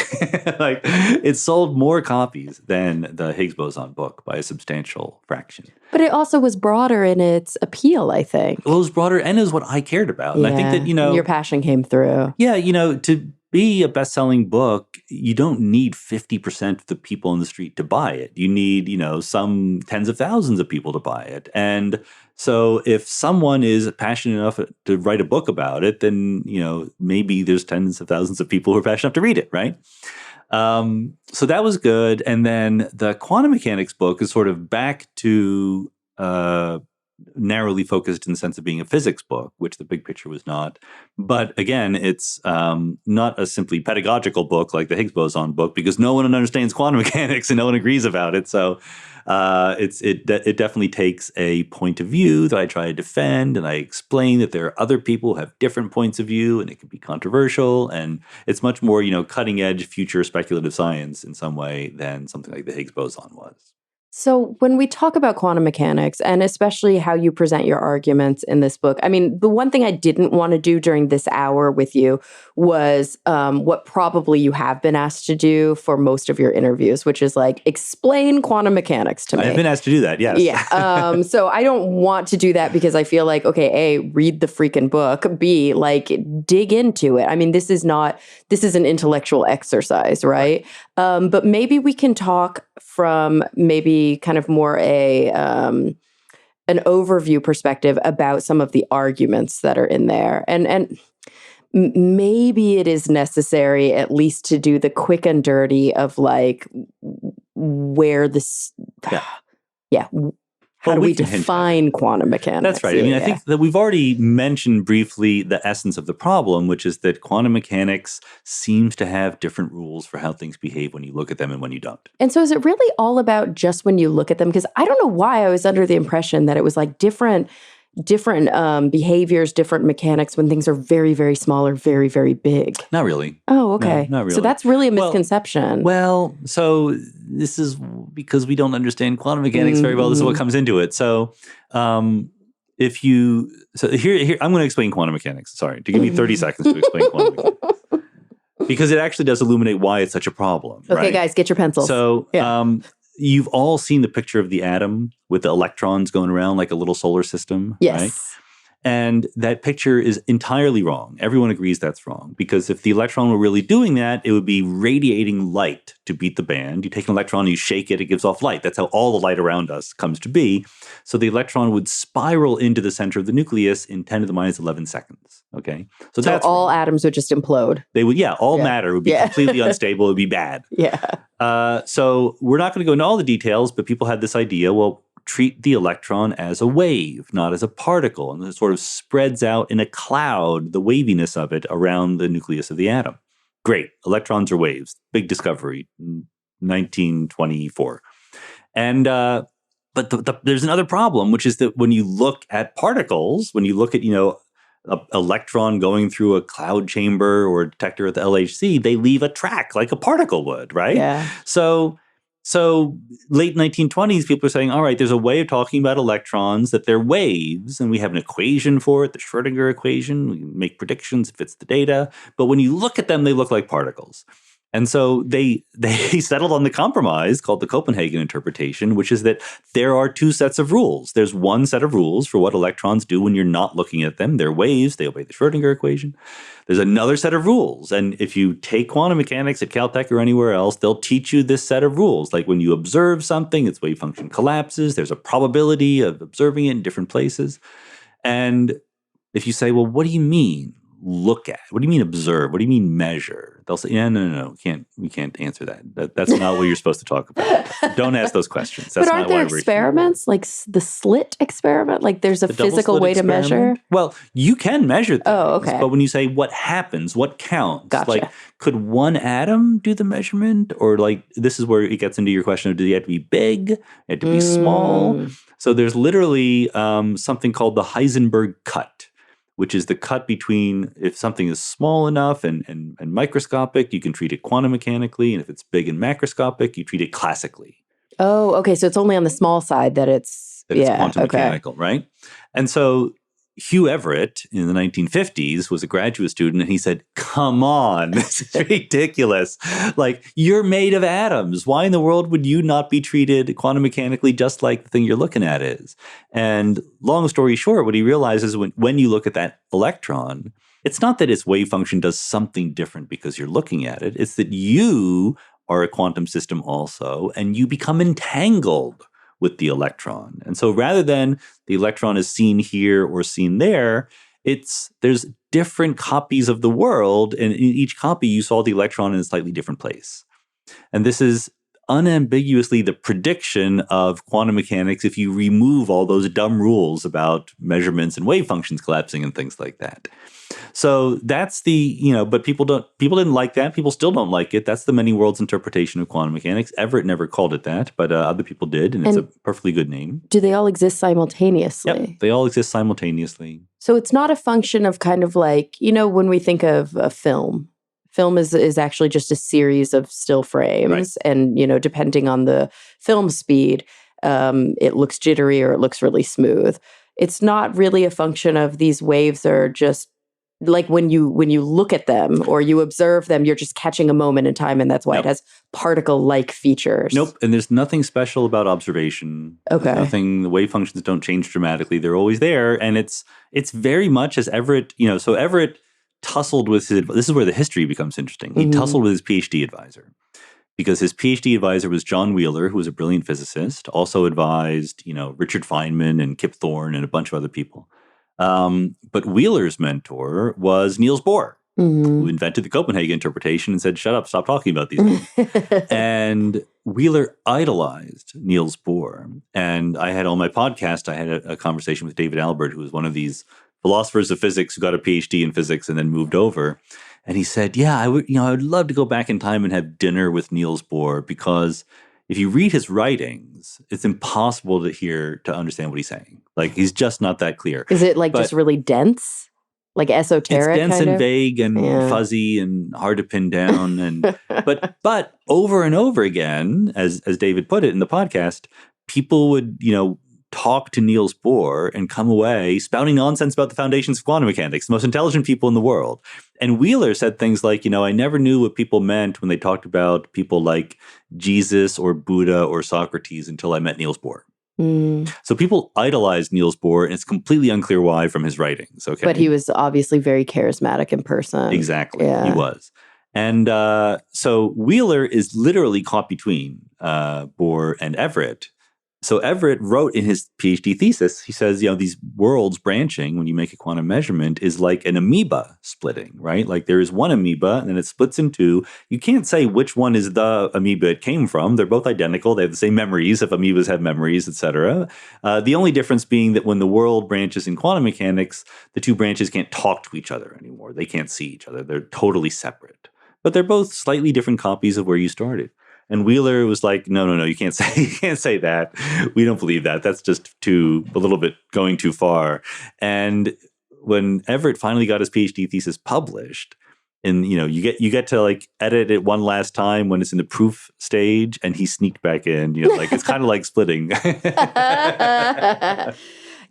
Like it sold more copies than the Higgs boson book by a substantial fraction. But it also was broader in its appeal, I think. Well, it was broader, and it was what I cared about. And I think that your passion came through. Yeah, to be a best-selling book, you don't need 50% of the people in the street to buy it. You need, some tens of thousands of people to buy it. And so if someone is passionate enough to write a book about it, then, maybe there's tens of thousands of people who are passionate enough to read it, right? So that was good. And then the quantum mechanics book is sort of back to narrowly focused in the sense of being a physics book, which the big picture was not. But again, it's not a simply pedagogical book like the Higgs boson book, because no one understands quantum mechanics and no one agrees about it. So it definitely takes a point of view that I try to defend, and I explain that there are other people who have different points of view, and it can be controversial, and it's much more, cutting edge future speculative science in some way than something like the Higgs boson was. So when we talk about quantum mechanics, and especially how you present your arguments in this book, I mean, the one thing I didn't want to do during this hour with you was what probably you have been asked to do for most of your interviews, which is like, explain quantum mechanics to me. I've been asked to do that, yes. Yeah. So I don't want to do that because I feel like, okay, A, read the freaking book. B, like, dig into it. I mean, this is an intellectual exercise, right? But maybe we can talk from maybe kind of more an overview perspective about some of the arguments that are in there. And maybe it is necessary at least to do the quick and dirty of like where this, how do we define quantum mechanics? That's right. I mean, I think that we've already mentioned briefly the essence of the problem, which is that quantum mechanics seems to have different rules for how things behave when you look at them and when you don't. And so is it really all about just when you look at them? Because I don't know why I was under the impression that it was like different behaviors, different mechanics when things are very, very small or very, very big. Not really. Oh, okay. No, not really. So that's really a misconception. Well, so this is because we don't understand quantum mechanics very well. This is what comes into it. So here I'm going to explain quantum mechanics. Sorry, to give me 30 seconds to explain quantum mechanics. Because it actually does illuminate why it's such a problem. Okay, right? guys, get your pencils. So you've all seen the picture of the atom with the electrons going around like a little solar system, yes. Right? And that picture is entirely wrong. Everyone agrees that's wrong, because if the electron were really doing that, it would be radiating light to beat the band. You take an electron, you shake it, it gives off light. That's how all the light around us comes to be. So the electron would spiral into the center of the nucleus in 10 to the minus 11 seconds. Okay, so that's all wrong. atoms would just implode. They would, all matter would be completely unstable. It would be bad. Yeah. So we're not going to go into all the details, but people had this idea, well, treat the electron as a wave, not as a particle. And it sort of spreads out in a cloud, the waviness of it around the nucleus of the atom. Great. Electrons are waves. Big discovery, 1924. And but there's another problem, which is that when you look at particles, when you look at, an electron going through a cloud chamber or a detector at the LHC, they leave a track like a particle would, right? Yeah. So late 1920s, people are saying, all right, there's a way of talking about electrons, that they're waves, and we have an equation for it, the Schrödinger equation. We can make predictions if it's the data. But when you look at them, they look like particles. And so they settled on the compromise called the Copenhagen interpretation, which is that there are two sets of rules. There's one set of rules for what electrons do when you're not looking at them. They're waves. They obey the Schrodinger equation. There's another set of rules. And if you take quantum mechanics at Caltech or anywhere else, they'll teach you this set of rules. Like when you observe something, its wave function collapses. There's a probability of observing it in different places. And if you say, well, what do you mean look at? What do you mean observe? What do you mean measure? They'll say, yeah, no, we can't answer that. That's not what you're supposed to talk about. Don't ask those questions. That's but aren't there experiments, like the slit experiment? Like there's a physical way to measure? Well, you can measure things. Oh, okay. But when you say what happens, what counts? Gotcha. Like, could one atom do the measurement? Or like, this is where it gets into your question of, do they have to be big? They have to be small? So there's literally something called the Heisenberg cut, which is the cut between if something is small enough and microscopic, you can treat it quantum mechanically. And if it's big and macroscopic, you treat it classically. Oh, okay. So it's only on the small side that it's quantum mechanical, right? And so Hugh Everett in the 1950s was a graduate student, and he said, come on, this is ridiculous. Like, you're made of atoms. Why in the world would you not be treated quantum mechanically just like the thing you're looking at is? And long story short, what he realizes when you look at that electron, it's not that its wave function does something different because you're looking at it. It's that you are a quantum system also, and you become entangled with the electron. And so rather than the electron is seen here or seen there, there's different copies of the world, and in each copy you saw the electron in a slightly different place. And this is unambiguously the prediction of quantum mechanics if you remove all those dumb rules about measurements and wave functions collapsing and things like that. So that's but people didn't like that. People still don't like it. That's the many worlds interpretation of quantum mechanics. Everett never called it that, but other people did, and it's a perfectly good name. Do they all exist simultaneously? Yep, they all exist simultaneously. So it's not a function of kind of like, when we think of a film is actually just a series of still frames. Right. And, depending on the film speed, it looks jittery or it looks really smooth. It's not really a function of these waves are just like when you look at them or you observe them, you're just catching a moment in time, and that's why it has particle-like features. Nope, and there's nothing special about observation. Okay. The wave functions don't change dramatically. They're always there, and it's very much as Everett, so Everett tussled with this is where the history becomes interesting. He tussled with his PhD advisor, because his PhD advisor was John Wheeler, who was a brilliant physicist, also advised, Richard Feynman and Kip Thorne and a bunch of other people. But Wheeler's mentor was Niels Bohr, who invented the Copenhagen interpretation and said, shut up, stop talking about these things. And Wheeler idolized Niels Bohr. And I had on my podcast, I had a conversation with David Albert, who was one of these philosophers of physics who got a PhD in physics and then moved over. And he said, yeah, I would love to go back in time and have dinner with Niels Bohr, because if you read his writings, it's impossible to understand what he's saying. Like, he's just not that clear. Is it just really dense? Like esoteric? It's dense and vague and fuzzy and hard to pin down. And but over and over again, as David put it in the podcast, people would, talk to Niels Bohr and come away spouting nonsense about the foundations of quantum mechanics, the most intelligent people in the world. And Wheeler said things like, I never knew what people meant when they talked about people like Jesus or Buddha or Socrates until I met Niels Bohr. So people idolize Niels Bohr, and it's completely unclear why from his writings. Okay, but he was obviously very charismatic in person. Exactly, he was. And so Wheeler is literally caught between Bohr and Everett. So Everett wrote in his PhD thesis, he says, these worlds branching, when you make a quantum measurement, is like an amoeba splitting, right? Like there is one amoeba and then it splits in two. You can't say which one is the amoeba it came from. They're both identical. They have the same memories, if amoebas have memories, etc. The only difference being that when the world branches in quantum mechanics, the two branches can't talk to each other anymore. They can't see each other. They're totally separate. But they're both slightly different copies of where you started. And Wheeler was like, no, you can't say that. We don't believe that. That's just a little bit going too far. And when Everett finally got his PhD thesis published, and you get to edit it one last time when it's in the proof stage, and he sneaked back in. It's kind of like splitting.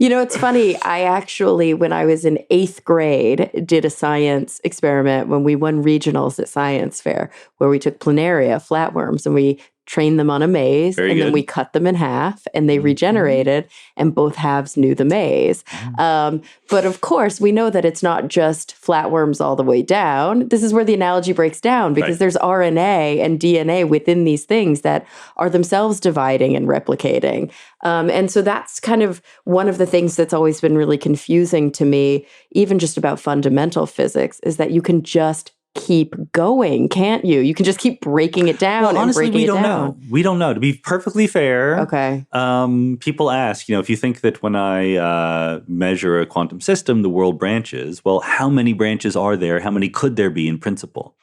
You know, it's funny. I actually, when I was in 8th grade, did a science experiment when we won regionals at science fair, where we took planaria, flatworms, and we trained them on a maze, Very and then good. we cut them in half, and they Mhm. regenerated, and both halves knew the maze. But of course, we know that it's not just flatworms all the way down. This is where the analogy breaks down, because Right. there's RNA and DNA within these things that are themselves dividing and replicating. And so that's kind of one of the things that's always been really confusing to me, even just about fundamental physics, is that you can just keep going, can't you? You can just keep breaking it down Well, honestly, and breaking we it don't down. know. We don't know. To be perfectly fair, Okay. people ask, if you think that when I measure a quantum system, the world branches, well, how many branches are there? How many could there be in principle?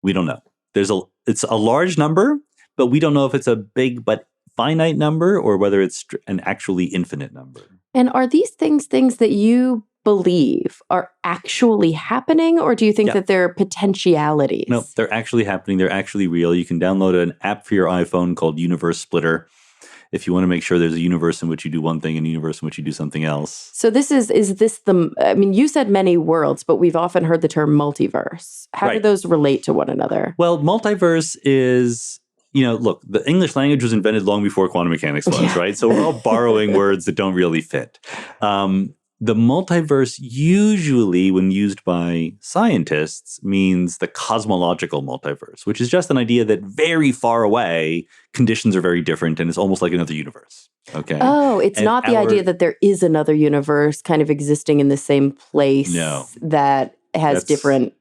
We don't know. It's a large number, but we don't know if it's a big but finite number or whether it's an actually infinite number. And are these things that you believe are actually happening, or do you think Yeah. that they're potentialities? No, they're actually happening. They're actually real. You can download an app for your iPhone called Universe Splitter if you want to make sure there's a universe in which you do one thing and a universe in which you do something else. So this is this the, I mean, you said many worlds, but we've often heard the term multiverse. How do Right. those relate to one another? Well, multiverse is, look, the English language was invented long before quantum mechanics was, Yeah. right? So we're all borrowing words that don't really fit. The multiverse usually, when used by scientists, means the cosmological multiverse, which is just an idea that very far away, conditions are very different and it's almost like another universe. Okay. Oh, it's And not the idea that there is another universe kind of existing in the same place No. that has That's- different,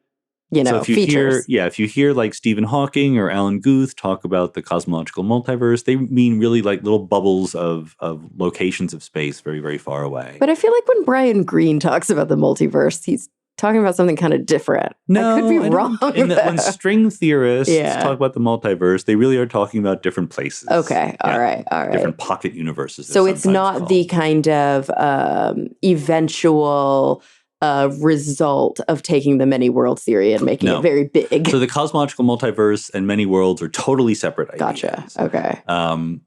So if you features. if you hear like Stephen Hawking or Alan Guth talk about the cosmological multiverse, they mean really like little bubbles of locations of space very, very far away. But I feel like when Brian Greene talks about the multiverse, he's talking about something kind of different. No, I could be I don't- wrong. When string theorists Yeah. talk about the multiverse, they really are talking about different places. Okay, all Yeah. right. Different pocket universes. So they're it's sometimes not the called. kind of eventual result of taking the many world theory and making No. it very big. So the cosmological multiverse and many worlds are totally separate ideas. Gotcha. Okay. And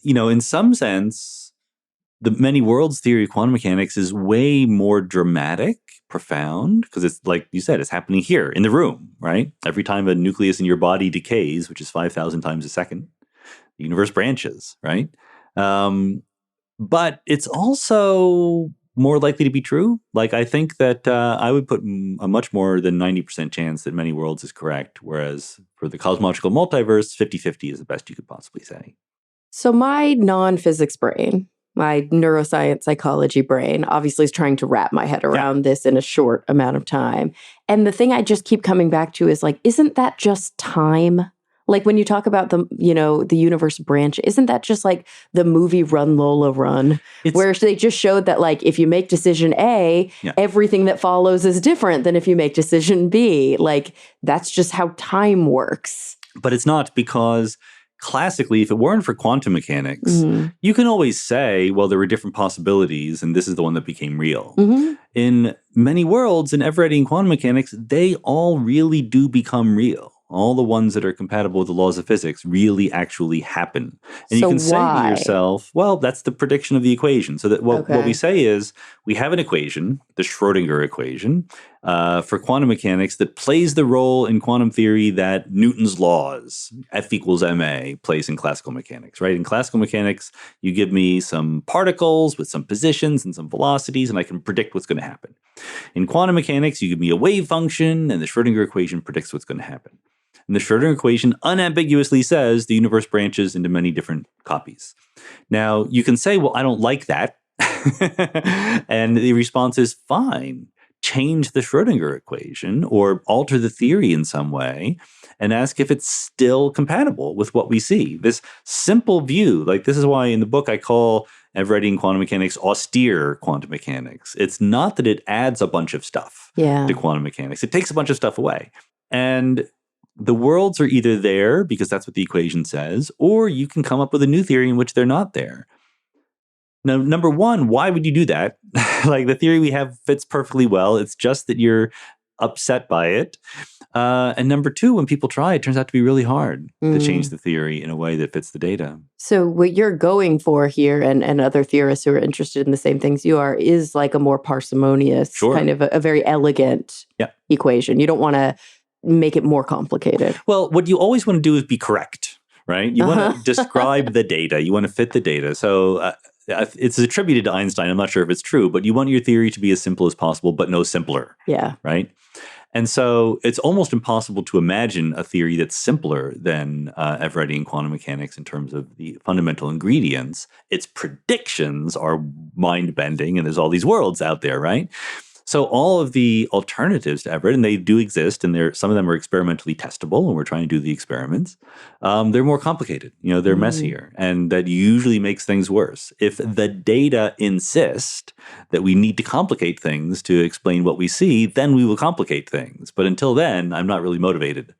in some sense, the many worlds theory of quantum mechanics is way more dramatic, profound, because it's like you said, it's happening here in the room, right? Every time a nucleus in your body decays, which is 5,000 times a second, the universe branches, right? But it's also more likely to be true. Like, I think that I would put a much more than 90% chance that many worlds is correct, whereas for the cosmological multiverse, 50-50 is the best you could possibly say. So my non-physics brain, my neuroscience psychology brain, obviously is trying to wrap my head around this in a short amount of time. And the thing I just keep coming back to is like, isn't that just time? Like when you talk about the universe branch, isn't that just like the movie Run Lola Run, where they just showed that like if you make decision A, everything that follows is different than if you make decision B. Like that's just how time works. But it's not, because classically, if it weren't for quantum mechanics, you can always say, well, there were different possibilities, and this is the one that became real. In many worlds, in ever-readying quantum mechanics, they all really do become real. All the ones that are compatible with the laws of physics really actually happen. And you can say to yourself, well, that's the prediction of the equation. So that what we say is we have an equation, the Schrodinger equation, for quantum mechanics that plays the role in quantum theory that Newton's laws, F equals ma, plays in classical mechanics, right? In classical mechanics, you give me some particles with some positions and some velocities, and I can predict what's going to happen. In quantum mechanics, you give me a wave function, and the Schrodinger equation predicts what's going to happen. And the Schrodinger equation unambiguously says the universe branches into many different copies. Now, you can say, well, I don't like that. And the response is fine. Change the Schrodinger equation or alter the theory in some way and ask if it's still compatible with what we see. This simple view, like this is why in the book I call ever-readying quantum mechanics austere quantum mechanics. It's not that it adds a bunch of stuff to quantum mechanics. It takes a bunch of stuff away. And the worlds are either there because that's what the equation says, or you can come up with a new theory in which they're not there. Now, number one, why would you do that? Like the theory we have fits perfectly well. It's just that you're upset by it. And number two, when people try, it turns out to be really hard to change the theory in a way that fits the data. So what you're going for here, and other theorists who are interested in the same things you are, is like a more parsimonious, kind of a very elegant equation. You don't want to make it more complicated. Well, what you always want to do is be correct, right? You want to describe the data. You want to fit the data. So it's attributed to Einstein. I'm not sure if it's true, but you want your theory to be as simple as possible, but no simpler. Yeah. Right? And so it's almost impossible to imagine a theory that's simpler than Everettian quantum mechanics in terms of the fundamental ingredients. Its predictions are mind-bending, and there's all these worlds out there, right? So all of the alternatives to Everett, and they do exist, and some of them are experimentally testable, and we're trying to do the experiments. They're more complicated. They're messier, and that usually makes things worse. If the data insist that we need to complicate things to explain what we see, then we will complicate things. But until then, I'm not really motivated.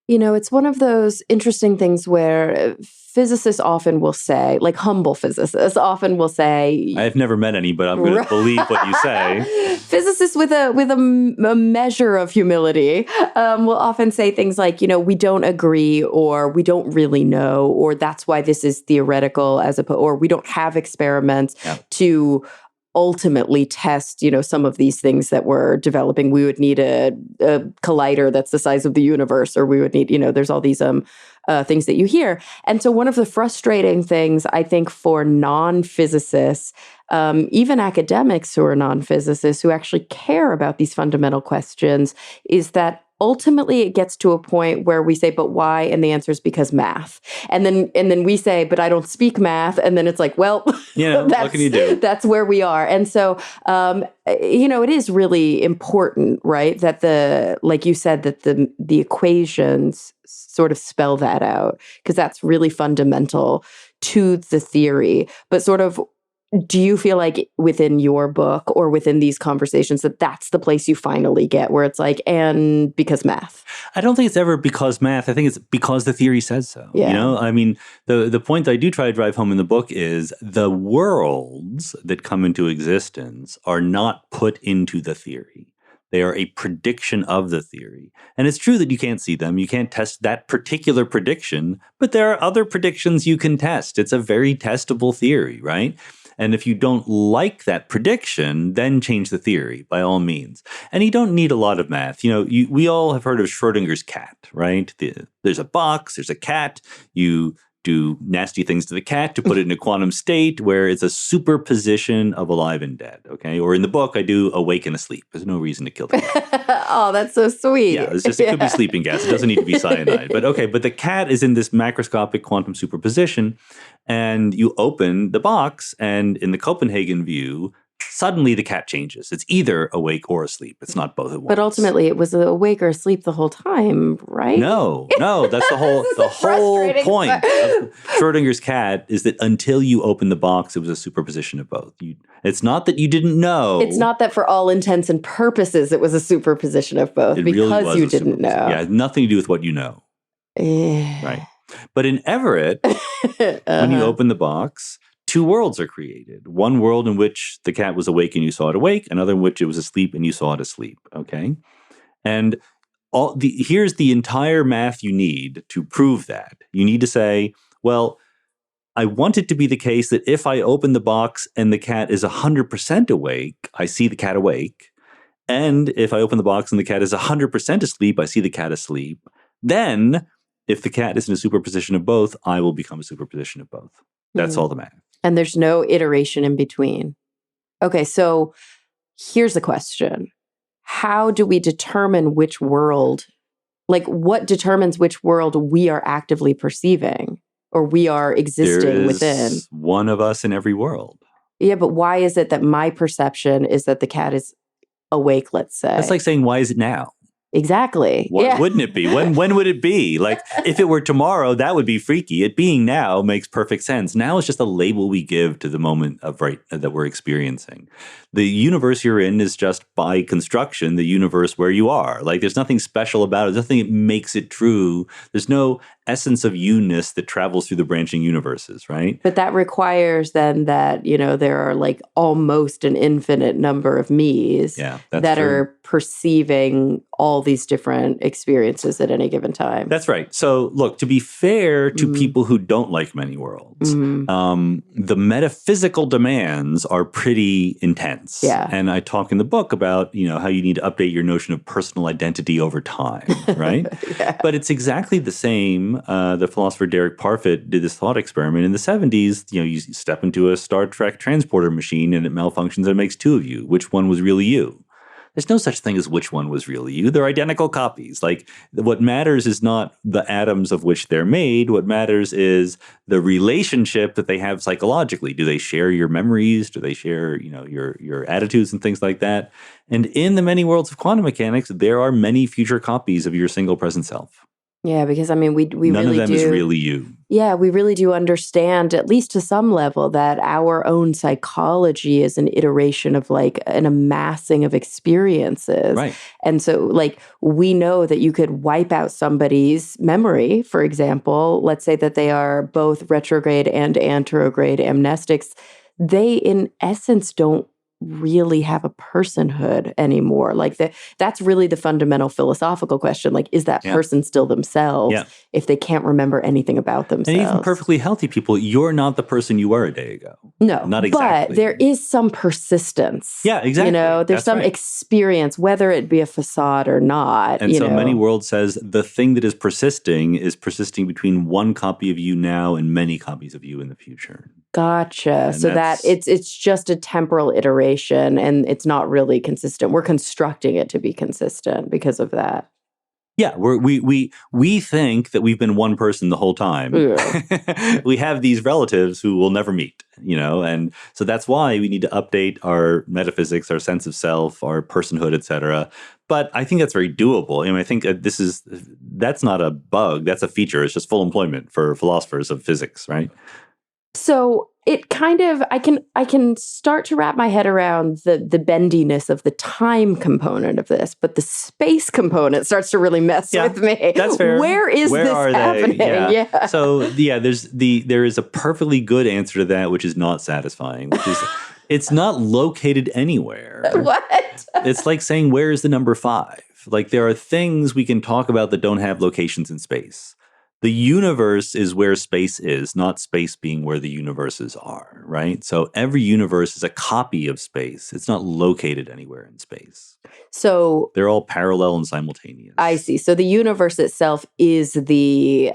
It's one of those interesting things where physicists often will say, like humble physicists often will say... I've never met any, but I'm going to believe what you say. Physicists with a measure of humility will often say things like, we don't agree, or we don't really know, or that's why this is theoretical, or we don't have experiments to ultimately test, some of these things that we're developing. We would need a collider that's the size of the universe, or we would need, there's all these things that you hear. And so one of the frustrating things, I think, for non-physicists, even academics who are non-physicists who actually care about these fundamental questions, is that ultimately it gets to a point where we say, but why? And the answer is because math. And then we say, but I don't speak math. And then it's like, well, what can you do? That's where we are. And so, it is really important, right? That like you said, that the equations sort of spell that out, because that's really fundamental to the theory. But sort of, do you feel like within your book or within these conversations that that's the place you finally get where it's like, and because math? I don't think it's ever because math. I think it's because the theory says so. Yeah. I mean, the point that I do try to drive home in the book is the worlds that come into existence are not put into the theory. They are a prediction of the theory. And it's true that you can't see them. You can't test that particular prediction, but there are other predictions you can test. It's a very testable theory, right? And if you don't like that prediction, then change the theory by all means. And you don't need a lot of math. We all have heard of Schrodinger's cat, right? There's a box, there's a cat. You do nasty things to the cat to put it in a quantum state where it's a superposition of alive and dead, okay? Or in the book, I do awake and asleep. There's no reason to kill the cat. Oh, that's so sweet. Yeah, it could be sleeping gas. It doesn't need to be cyanide. But the cat is in this macroscopic quantum superposition, and you open the box, and in the Copenhagen view, suddenly the cat changes. It's either awake or asleep. It's not both at once. But ultimately, it was awake or asleep the whole time, right? No, that's the whole point of Schrodinger's cat is that until you open the box, it was a superposition of both. It's not that you didn't know. It's not that for all intents and purposes, it was a superposition of both because you didn't know. Yeah, it had nothing to do with what you know. Right. But in Everett, when you open the box, two worlds are created. One world in which the cat was awake and you saw it awake, another in which it was asleep and you saw it asleep, okay? And here's the entire math you need to prove that. You need to say, well, I want it to be the case that if I open the box and the cat is 100% awake, I see the cat awake. And if I open the box and the cat is 100% asleep, I see the cat asleep. Then, if the cat is in a superposition of both, I will become a superposition of both. That's all the math. And there's no iteration in between. Okay, so here's the question. How do we determine which world, like what determines which world we are actively perceiving or we are existing within? There's one of us in every world. Yeah, but why is it that my perception is that the cat is awake, let's say? That's like saying, why is it now? Exactly. Why wouldn't it be? When would it be? Like, if it were tomorrow, that would be freaky. It being now makes perfect sense. Now is just a label we give to the moment of that we're experiencing. The universe you're in is just by construction the universe where you are. Like, there's nothing special about it. There's nothing that makes it true. There's no essence of you-ness that travels through the branching universes, right? But that requires then that, there are like almost an infinite number of me's that true. are perceiving all these different experiences at any given time. That's right. So look, to be fair to people who don't like many worlds, the metaphysical demands are pretty intense. Yeah. And I talk in the book about, how you need to update your notion of personal identity over time, right? Yeah. But it's exactly the same. The philosopher Derek Parfit did this thought experiment in the 70s. You step into a Star Trek transporter machine and it malfunctions and it makes two of you. Which one was really you? There's no such thing as which one was really you. They're identical copies. Like, what matters is not the atoms of which they're made. What matters is the relationship that they have psychologically. Do they share your memories? Do they share, your attitudes and things like that? And in the many worlds of quantum mechanics, there are many future copies of your single present self. Yeah, because we None really of them is really you. Yeah, we really do understand, at least to some level, that our own psychology is an iteration of like an amassing of experiences. Right. And so like we know that you could wipe out somebody's memory, for example. Let's say that they are both retrograde and anterograde amnestics. They, in essence, don't really have a personhood anymore. Like that's really the fundamental philosophical question. Like, is that person still themselves if they can't remember anything about themselves? And even perfectly healthy people, you're not the person you were a day ago. No, not exactly. But there is some persistence. Yeah, exactly. There's That's some experience, whether it be a facade or not. And so Many Worlds says the thing that is persisting between one copy of you now and many copies of you in the future. Gotcha. And so that it's just a temporal iteration and it's not really consistent. We're constructing it to be consistent because of that. Yeah, we think that we've been one person the whole time. Yeah. We have these relatives who we'll never meet, and so that's why we need to update our metaphysics, our sense of self, our personhood, etc. But I think that's very doable. I think that's not a bug; that's a feature. It's just full employment for philosophers of physics, right? So it kind of, I can start to wrap my head around the bendiness of the time component of this, but the space component starts to really mess with me. That's fair. Where is this happening? Yeah. So there is a perfectly good answer to that, which is not satisfying, which is it's not located anywhere. What? It's like saying, where is the number 5? Like, there are things we can talk about that don't have locations in space. The universe is where space is, not space being where the universes are, right? So every universe is a copy of space. It's not located anywhere in space. So they're all parallel and simultaneous. I see. So the universe itself is the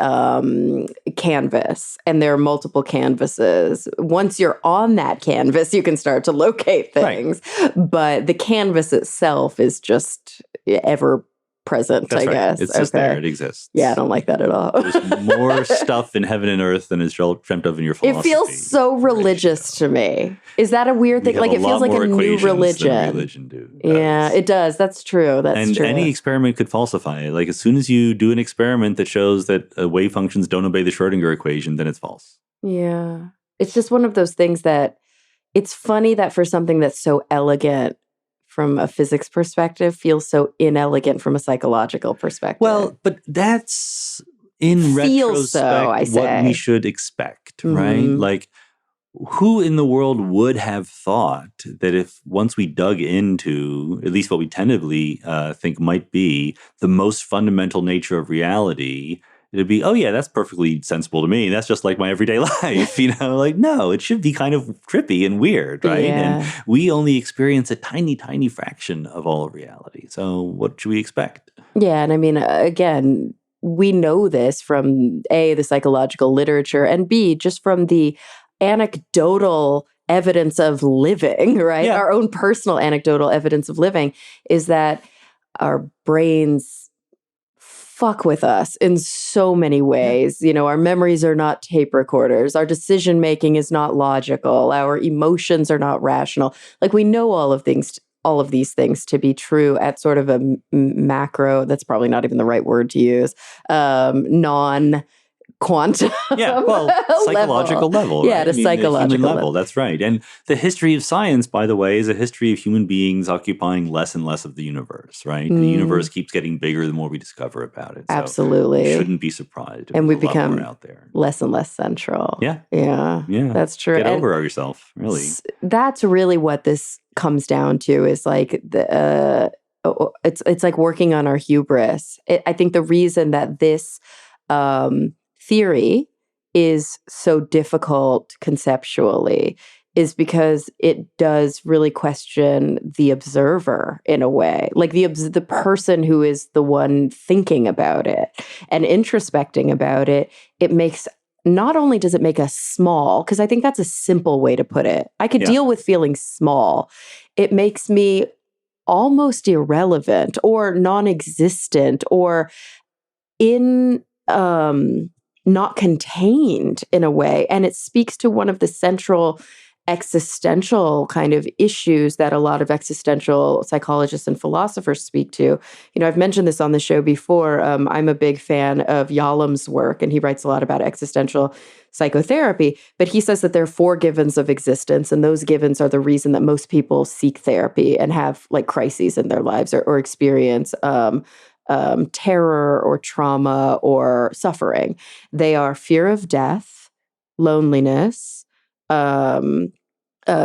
canvas, and there are multiple canvases. Once you're on that canvas, you can start to locate things. Right. But the canvas itself is just ever present, That's I right. guess. It's just there. It exists. Yeah, I don't like that at all. There's more stuff in heaven and earth than is dreamt of in your philosophy. It feels so religious to me. Is that a weird thing? Like, it feels like a new religion. Yeah, it does. That's true. That's true. And any experiment could falsify it. Like, as soon as you do an experiment that shows that wave functions don't obey the Schrodinger equation, then it's false. Yeah. It's just one of those things that it's funny that for something that's so elegant from a physics perspective feels so inelegant from a psychological perspective. Well, but that's in retrospect what we should expect, right? Like, who in the world would have thought that if once we dug into at least what we tentatively think might be the most fundamental nature of reality, it'd be, oh yeah, that's perfectly sensible to me. That's just like my everyday life, Like, no, it should be kind of trippy and weird, right? Yeah. And we only experience a tiny, tiny fraction of all of reality. So what should we expect? Yeah, and I mean, again, we know this from A, the psychological literature, and B, just from the anecdotal evidence of living, right? Yeah. Our own personal anecdotal evidence of living is that our brains fuck with us in so many ways. Our memories are not tape recorders. Our decision making is not logical. Our emotions are not rational. Like, we know all of these things to be true at sort of a macro, that's probably not even the right word to use, non quantum Yeah, well, psychological level. Yeah, right? at a I mean, psychological human level. That's right. And the history of science, by the way, is a history of human beings occupying less and less of the universe, right? The universe keeps getting bigger the more we discover about it. So Absolutely. we shouldn't be surprised if And we there's a lot more become out there. less and less central. Yeah. Yeah. Yeah. That's true. Get And over yourself, really. that's really what this comes down to, is like it's like working on our hubris. I think the reason that this theory is so difficult conceptually is because it does really question the observer in a way, like the person who is the one thinking about it and introspecting about it. It makes, not only does it make us small, because I think that's a simple way to put it. I could deal with feeling small. It makes me almost irrelevant or non-existent or not contained in a way. And it speaks to one of the central existential kind of issues that a lot of existential psychologists and philosophers speak to. You know, I've mentioned this on the show before. I'm a big fan of Yalom's work, and he writes a lot about existential psychotherapy. But he says that there are 4 givens of existence, and those givens are the reason that most people seek therapy and have like crises in their lives or experience terror or trauma or suffering. They are fear of death, loneliness,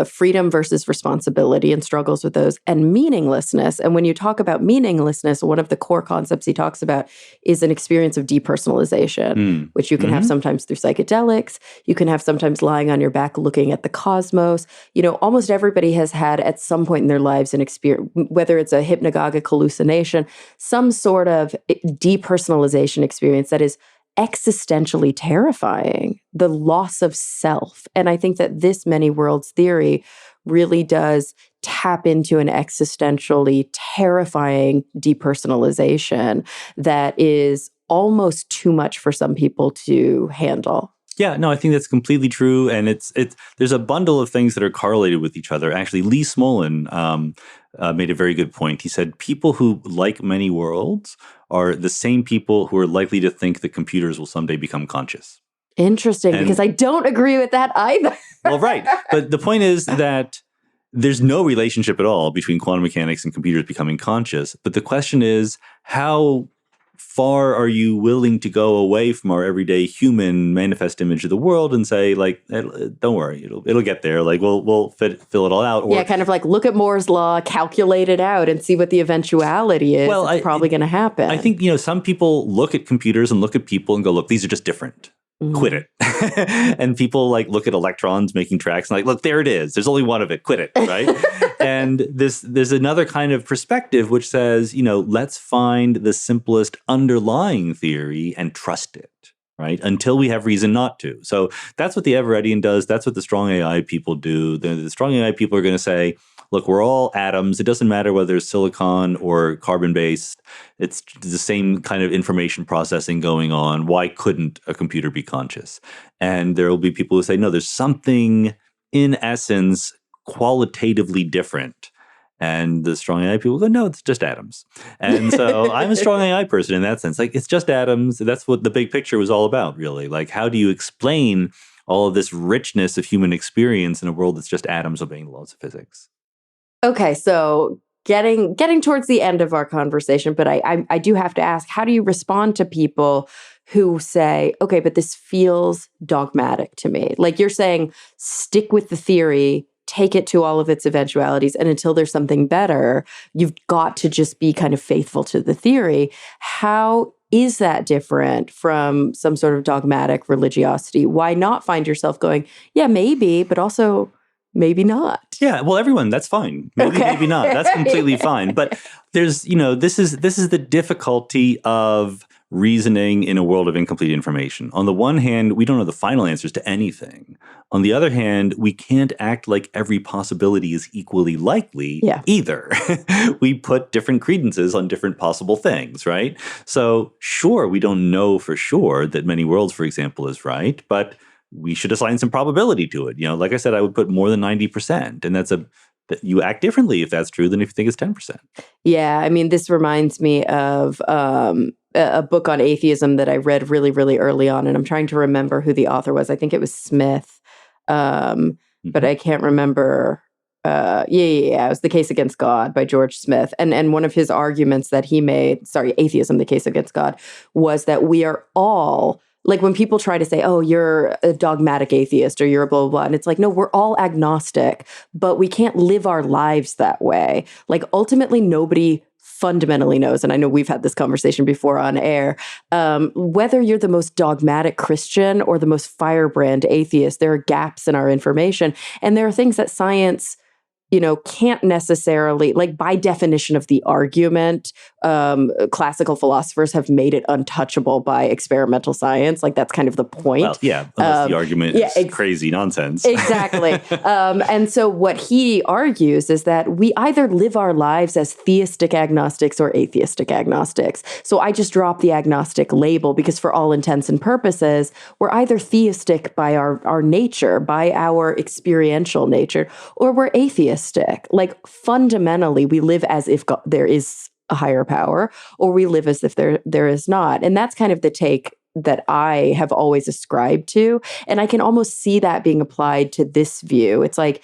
freedom versus responsibility and struggles with those, and meaninglessness. And when you talk about meaninglessness, one of the core concepts he talks about is an experience of depersonalization, which you can have sometimes through psychedelics. You can have sometimes lying on your back looking at the cosmos. You know, almost everybody has had at some point in their lives an experience, whether it's a hypnagogic hallucination, some sort of depersonalization experience that is existentially terrifying, the loss of self. And I think that this many worlds theory really does tap into an existentially terrifying depersonalization that is almost too much for some people to handle. Yeah, no, I think that's completely true, and it's there's a bundle of things that are correlated with each other. Actually, Lee Smolin made a very good point. He said people who like many worlds are the same people who are likely to think that computers will someday become conscious. Interesting, because I don't agree with that either. Well, right, but the point is that there's no relationship at all between quantum mechanics and computers becoming conscious. But the question is, how far are you willing to go away from our everyday human manifest image of the world and say, like, don't worry, it'll get there. Like, we'll fill it all out. Or, yeah, kind of like look at Moore's law, calculate it out, and see what the eventuality is. Well, it's probably going to happen. I think, some people look at computers and look at people and go, look, these are just different. Quit it. And people like look at electrons making tracks and like, look, there it is. There's only one of it. Quit it, right? And there's another kind of perspective which says, let's find the simplest underlying theory and trust it, right? Until we have reason not to. So that's what the Everettian does. That's what the strong AI people do. The strong AI people are going to say, look, we're all atoms. It doesn't matter whether it's silicon or carbon-based. It's the same kind of information processing going on. Why couldn't a computer be conscious? And there will be people who say, no, there's something in essence qualitatively different. And the strong AI people go, no, it's just atoms. And so I'm a strong AI person in that sense. Like, it's just atoms. That's what the big picture was all about, really. Like, how do you explain all of this richness of human experience in a world that's just atoms obeying the laws of physics? Okay, so getting towards the end of our conversation, but I do have to ask, how do you respond to people who say, okay, but this feels dogmatic to me? Like you're saying, stick with the theory, take it to all of its eventualities, and until there's something better, you've got to just be kind of faithful to the theory. How is that different from some sort of dogmatic religiosity? Why not find yourself going, yeah, maybe, but also maybe not? Yeah, well, everyone, that's fine. Maybe, maybe not. That's completely fine. But there's, this is the difficulty of reasoning in a world of incomplete information. On the one hand, we don't know the final answers to anything. On the other hand, we can't act like every possibility is equally likely either. We put different credences on different possible things, right? So sure, we don't know for sure that many worlds, for example, is right, but we should assign some probability to it. Like I said, I would put more than 90%. And that you act differently if that's true than if you think it's 10%. Yeah, I mean, this reminds me of a book on atheism that I read really, really early on, and I'm trying to remember who the author was. I think it was Smith, but I can't remember. It was The Case Against God by George Smith. And one of his arguments that he made, Atheism, The Case Against God, was that we are all, like when people try to say, oh, you're a dogmatic atheist or you're a blah, blah, blah. And it's like, no, we're all agnostic, but we can't live our lives that way. Like ultimately, nobody fundamentally knows, and I know we've had this conversation before on air, whether you're the most dogmatic Christian or the most firebrand atheist, there are gaps in our information. And there are things that science can't necessarily, like by definition of the argument, classical philosophers have made it untouchable by experimental science. Like that's kind of the point. Well, yeah, unless the argument is crazy nonsense. Exactly. And so what he argues is that we either live our lives as theistic agnostics or atheistic agnostics. So I just drop the agnostic label because for all intents and purposes, we're either theistic by our nature, by our experiential nature, or we're atheistic. Like fundamentally, we live as if there is a higher power, or we live as if there is not. And that's kind of the take that I have always ascribed to. And I can almost see that being applied to this view. It's like,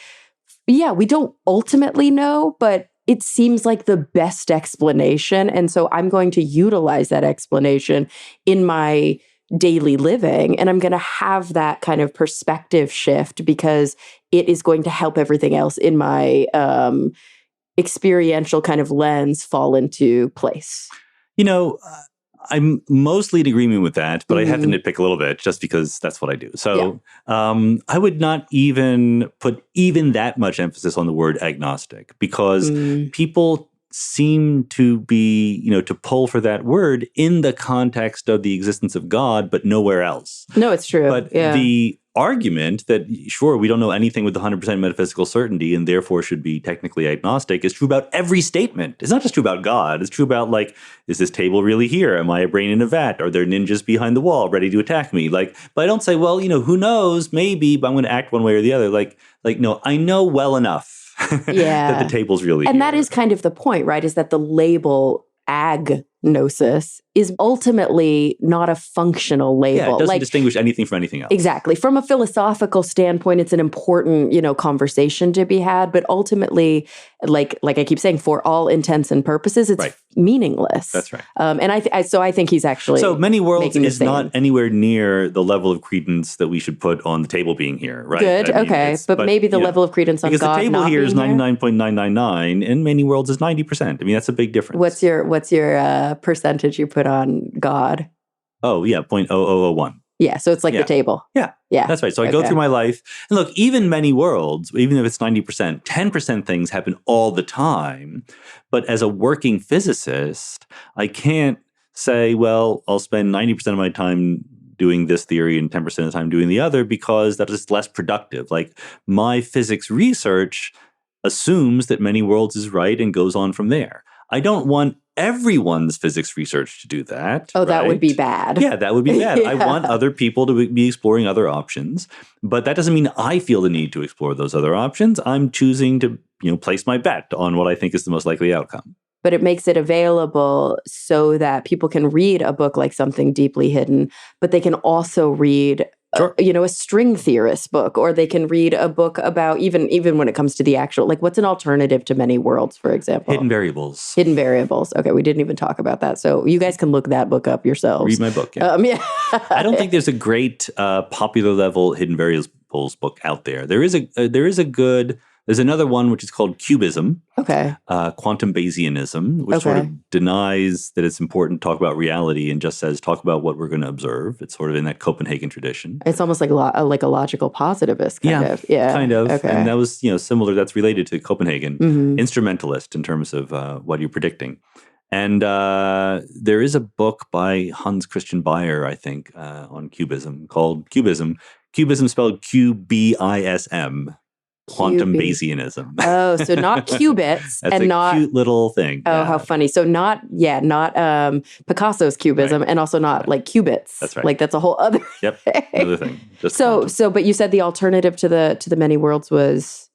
yeah, we don't ultimately know, but it seems like the best explanation. And so I'm going to utilize that explanation in my daily living. And I'm going to have that kind of perspective shift because it is going to help everything else in my experiential kind of lens fall into place. I'm mostly in agreement with that, but I have to nitpick a little bit just because that's what I do. So I would not even put that much emphasis on the word agnostic because people seem to be, to pull for that word in the context of the existence of God, but nowhere else. No, it's true. But the argument that, sure, we don't know anything with 100% metaphysical certainty and therefore should be technically agnostic is true about every statement. It's not just true about God. It's true about, like, is this table really here? Am I a brain in a vat? Are there ninjas behind the wall ready to attack me? Like, but I don't say, well, who knows? Maybe, but I'm going to act one way or the other. Like, no, I know well enough that the table's really and here. that is kind of the point, right? Is that the label agnosis is ultimately not a functional label. Yeah, it doesn't distinguish anything from anything else. Exactly. From a philosophical standpoint, it's an important, conversation to be had. But ultimately, like I keep saying, for all intents and purposes, it's meaningless. That's right. And I think he's actually so many worlds is not anywhere near the level of credence that we should put on the table being here. Right. Good. Okay. But maybe the level of credence on God because the table not here is being 99.999, and many worlds is 90%. I mean, that's a big difference. What's your percentage you put on God? Oh yeah, 0.0001. Yeah, so it's like the table. Yeah, that's right. So I go through my life, and look, even many worlds, even if it's 90%, 10% things happen all the time. But as a working physicist, I can't say, well, I'll spend 90% of my time doing this theory and 10% of the time doing the other because that is less productive. Like my physics research assumes that many worlds is right and goes on from there. I don't want everyone's physics research to do that. Oh, that would be bad. Yeah, that would be bad. I want other people to be exploring other options, but that doesn't mean I feel the need to explore those other options. I'm choosing to, place my bet on what I think is the most likely outcome. But it makes it available so that people can read a book like Something Deeply Hidden, but they can also read a string theorist book, or they can read a book about even when it comes to the actual, like what's an alternative to many worlds, for example? Hidden variables. Hidden variables. Okay, we didn't even talk about that. So you guys can look that book up yourselves. Read my book. Yeah. I don't think there's a great popular level hidden variables book out there. There's another one which is called Cubism. Okay. Quantum Bayesianism, which sort of denies that it's important to talk about reality and just says talk about what we're going to observe. It's sort of in that Copenhagen tradition. It's almost like a logical positivist kind of. Yeah, kind of. Okay. And that was similar. That's related to Copenhagen. Instrumentalist in terms of what you're predicting. And there is a book by Hans Christian Bayer, I think, on Cubism called Cubism. Cubism spelled Qbism. Quantum Bayesianism. Oh, so not qubits That's and a not cute little thing. Oh, how funny. So not Picasso's cubism and also not like qubits. That's right. Like that's a whole other Yep. thing. Another thing. Just but you said the alternative to the many worlds was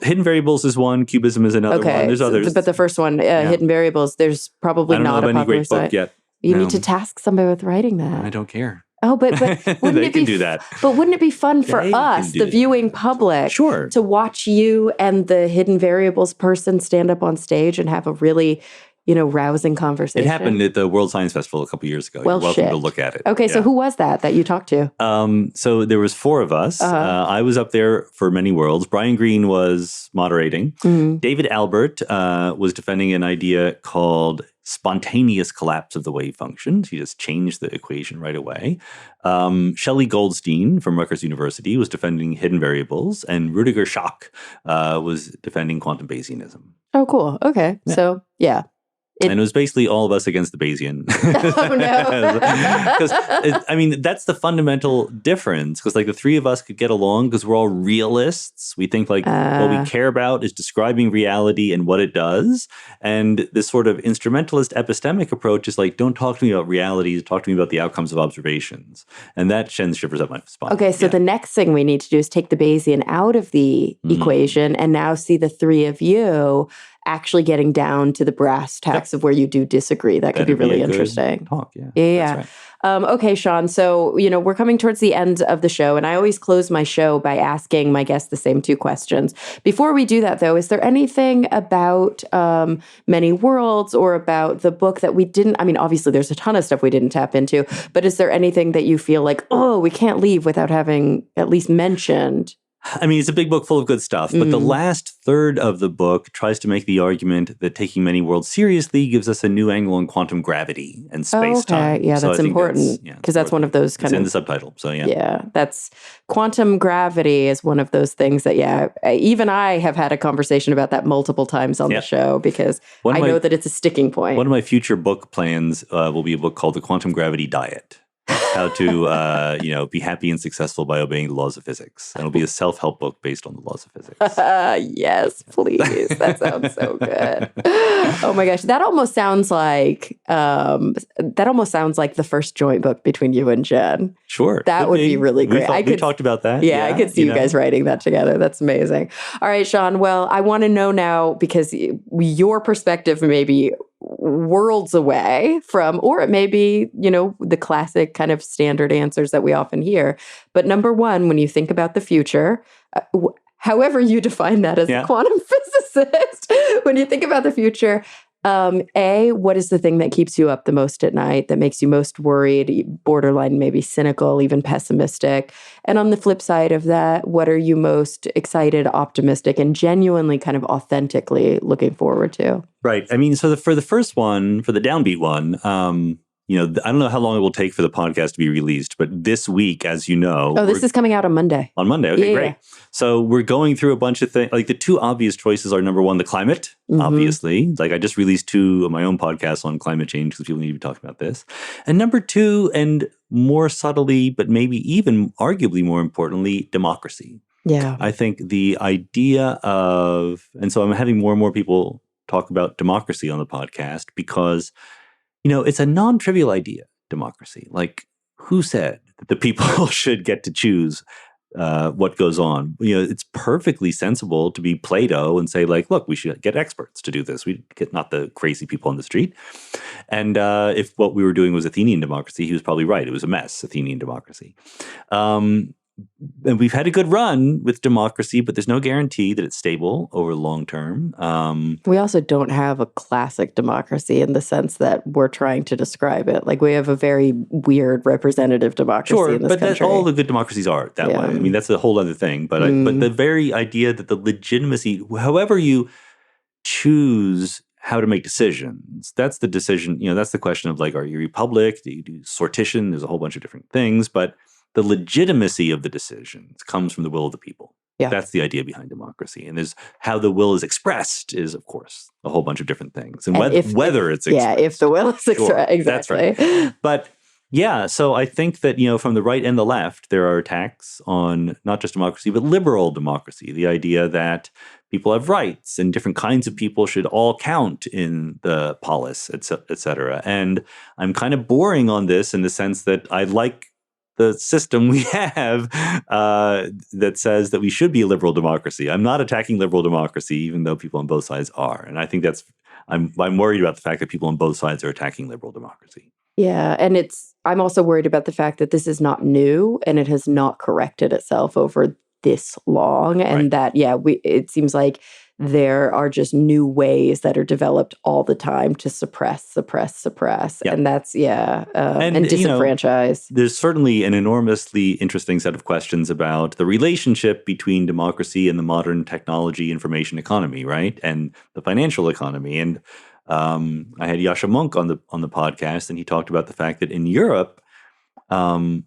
hidden variables is one, cubism is another one. There's others. But the first one, hidden variables, there's probably not a popular great book yet. You need to task somebody with writing that. I don't care. Oh, but wouldn't They it can be do that. But wouldn't it be fun for us, the viewing public, Sure, to watch you and the hidden variables person stand up on stage and have a really, rousing conversation? It happened at the World Science Festival a couple years ago. Well, you're welcome to look at it. Okay, so who was that you talked to? So there was 4 of us. I was up there for many worlds. Brian Greene was moderating. David Albert was defending an idea called spontaneous collapse of the wave function. He just changed the equation right away. Shelley Goldstein from Rutgers University was defending hidden variables, and Rudiger Schock was defending quantum Bayesianism. Oh, cool. Okay. Yeah. So, yeah. And it was basically all of us against the Bayesian. Oh, no. Because, that's the fundamental difference. Because, the 3 of us could get along because we're all realists. We think, what we care about is describing reality and what it does. And this sort of instrumentalist epistemic approach is don't talk to me about reality, talk to me about the outcomes of observations. And that sends shivers up my spine. Okay, so the next thing we need to do is take the Bayesian out of the equation and now see the 3 of you actually getting down to the brass tacks of where you do disagree. That could be really interesting. Talk, yeah. Yeah. Right. Okay, Sean. So, we're coming towards the end of the show, and I always close my show by asking my guests the same 2 questions. Before we do that, though, is there anything about Many Worlds or about the book that we didn't, obviously there's a ton of stuff we didn't tap into, but is there anything that you feel like, we can't leave without having at least mentioned? It's a big book full of good stuff, but the last third of the book tries to make the argument that taking Many Worlds seriously gives us a new angle on quantum gravity and space-time. Okay, yeah, that's important because that's one of those it's in the subtitle, so yeah. Yeah, that's quantum gravity is one of those things that, even I have had a conversation about that multiple times on the show because I know that it's a sticking point. One of my future book plans will be a book called The Quantum Gravity Diet. How to, be happy and successful by obeying the laws of physics. And it'll be a self-help book based on the laws of physics. Yes, please. That sounds so good. Oh my gosh, that almost sounds like the first joint book between you and Jen. Sure, that would be really great. We talked about that. Yeah, I could see you guys writing that together. That's amazing. All right, Sean. Well, I want to know now because your perspective may be worlds away from, or it may be, the classic kind of standard answers that we often hear. But number one, when you think about the future, however you define that as a quantum physicist, when you think about the future, what is the thing that keeps you up the most at night, that makes you most worried, borderline maybe cynical, even pessimistic? And on the flip side of that, what are you most excited, optimistic, and genuinely kind of authentically looking forward to? Right. So for the first one, for the downbeat one, I don't know how long it will take for the podcast to be released, but this week, as you know... Oh, this is coming out on Monday. On Monday. Okay, great. So we're going through a bunch of things. The 2 obvious choices are, number 1, the climate, obviously. I just released 2 of my own podcasts on climate change because people need to be talking about this. And number 2, and more subtly, but maybe even arguably more importantly, democracy. Yeah. I think the idea of... And so I'm having more and more people talk about democracy on the podcast because... it's a non-trivial idea, democracy. Who said that the people should get to choose what goes on? It's perfectly sensible to be Plato and say, look, we should get experts to do this. We get not the crazy people on the street. And if what we were doing was Athenian democracy, he was probably right. It was a mess, Athenian democracy. And we've had a good run with democracy, but there's no guarantee that it's stable over long term. We also don't have a classic democracy in the sense that we're trying to describe it. We have a very weird representative democracy in this country. But all the good democracies are that way. That's a whole other thing. But but the very idea that the legitimacy, however you choose how to make decisions, that's the decision. That's the question of are you a republic? Do you do sortition? There's a whole bunch of different things, but the legitimacy of the decisions comes from the will of the people. Yeah. That's the idea behind democracy. And there's how the will is expressed is, of course, a whole bunch of different things. And whether it's expressed. Yeah, if the will is expressed. Exactly. That's right. But so I think that, from the right and the left, there are attacks on not just democracy, but liberal democracy. The idea that people have rights and different kinds of people should all count in the polis, et cetera. And I'm kind of boring on this in the sense that I like the system we have that says that we should be a liberal democracy. I'm not attacking liberal democracy, even though people on both sides are. And I think I'm worried about the fact that people on both sides are attacking liberal democracy. Yeah, and I'm also worried about the fact that this is not new and it has not corrected itself over this long, Right. and that it seems like there are just new ways that are developed all the time to suppress, Yeah. and that's And, and disenfranchise. there's certainly an enormously interesting set of questions about the relationship between democracy and the modern technology information economy, right? And the financial economy. And I had Yasha Monk on the podcast, and he talked about the fact that in Europe, um,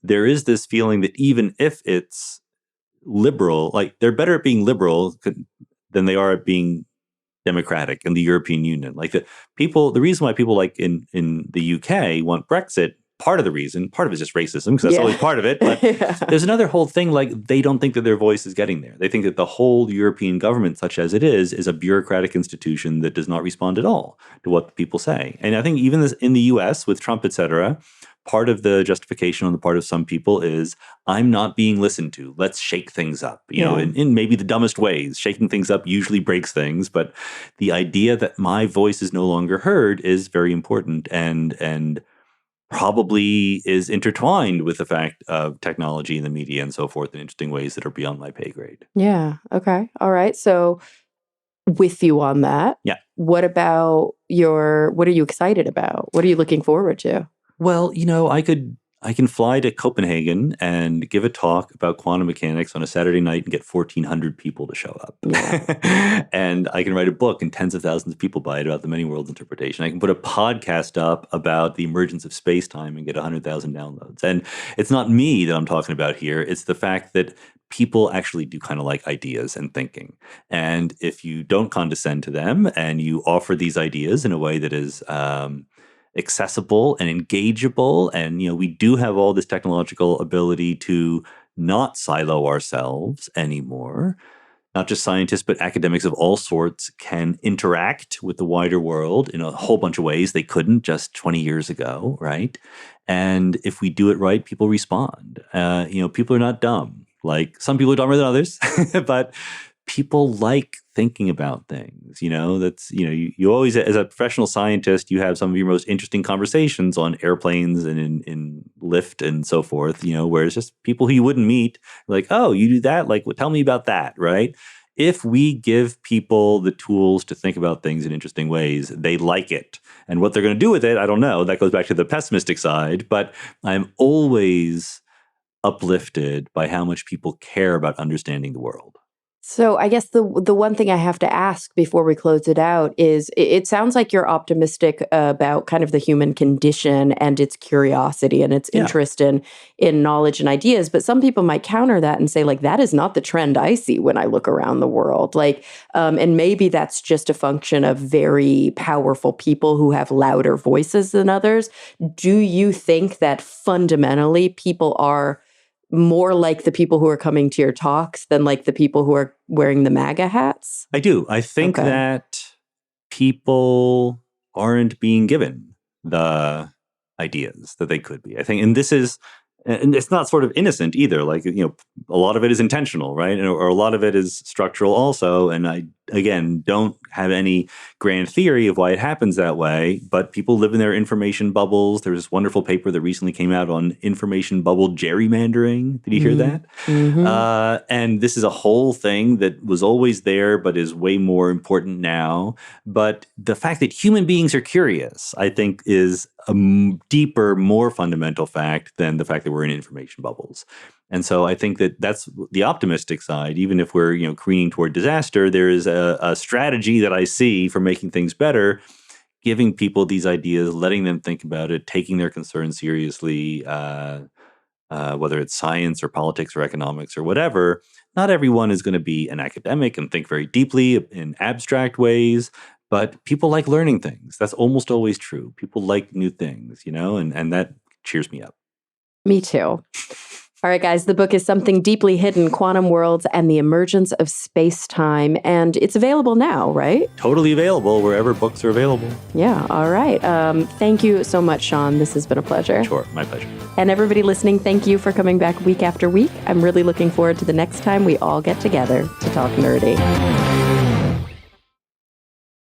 there is this feeling that even if it's liberal, like they're better at being liberal than they are at being democratic in the European Union. Like the reason why people like in the UK want Brexit, part of it is just racism because that's always part of it. But Yeah. there's another whole thing, like they don't think that their voice is getting there. They think that the whole European government, such as it is a bureaucratic institution that does not respond at all to what the people say. And I think even this, in the US with Trump, et cetera, part of the justification on the part of some people is I'm not being listened to. Let's shake things up, Yeah. in maybe the dumbest ways. Shaking things up usually breaks things, but the idea that my voice is no longer heard is very important and probably is intertwined with the fact of technology and the media and so forth in interesting ways that are beyond my pay grade. Yeah. Okay. All right. So with you on that. Yeah. What about what are you excited about? What are you looking forward to? Well, I can fly to Copenhagen and give a talk about quantum mechanics on a Saturday night and get 1,400 people to show up. Yeah. And I can write a book and tens of thousands of people buy it about the many worlds interpretation. I can put a podcast up about the emergence of spacetime and get 100,000 downloads. And it's not me that I'm talking about here. It's the fact that people actually do kind of like ideas and thinking. And if you don't condescend to them and you offer these ideas in a way that is accessible and engageable, and we do have all this technological ability to not silo ourselves anymore. Not just scientists, but academics of all sorts can interact with the wider world in a whole bunch of ways they couldn't just 20 years ago, right? And if we do it right, people respond. People are not dumb. Like some people are dumber than others, but people like thinking about things. You always, as a professional scientist, you have some of your most interesting conversations on airplanes and in Lyft and so forth, whereas just people who you wouldn't meet, like, oh, you do that? Like, well, tell me about that, right? If we give people the tools to think about things in interesting ways, they like it. And what they're going to do with it, I don't know. That goes back to the pessimistic side, but I'm always uplifted by how much people care about understanding the world. So I guess the one thing I have to ask before we close it out is it sounds like you're optimistic about kind of the human condition and its curiosity and its interest in knowledge and ideas, but some people might counter that and say, like, that is not the trend I see when I look around the world. Like, and maybe that's just a function of very powerful people who have louder voices than others. Do you think that fundamentally people are more like the people who are coming to your talks than like the people who are wearing the MAGA hats? I do. I think that people aren't being given the ideas that they could be. I think, and it's not sort of innocent either. Like, a lot of it is intentional, right? Or a lot of it is structural also. And I, again, don't have any grand theory of why it happens that way, but people live in their information bubbles. There's this wonderful paper that recently came out on information bubble gerrymandering. Did you hear that? Mm-hmm. And this is a whole thing that was always there, but is way more important now. But the fact that human beings are curious, I think, is a deeper, more fundamental fact than the fact that we're in information bubbles. And so I think that that's the optimistic side. Even if we're, careening toward disaster, there is a strategy that I see for making things better, giving people these ideas, letting them think about it, taking their concerns seriously, whether it's science or politics or economics or whatever. Not everyone is going to be an academic and think very deeply in abstract ways, but people like learning things. That's almost always true. People like new things, and that cheers me up. Me too. All right, guys, the book is Something Deeply Hidden, Quantum Worlds and the Emergence of Spacetime, and it's available now, right? Totally available wherever books are available. Yeah, all right. Thank you so much, Sean. This has been a pleasure. Sure, my pleasure. And everybody listening, thank you for coming back week after week. I'm really looking forward to the next time we all get together to talk nerdy.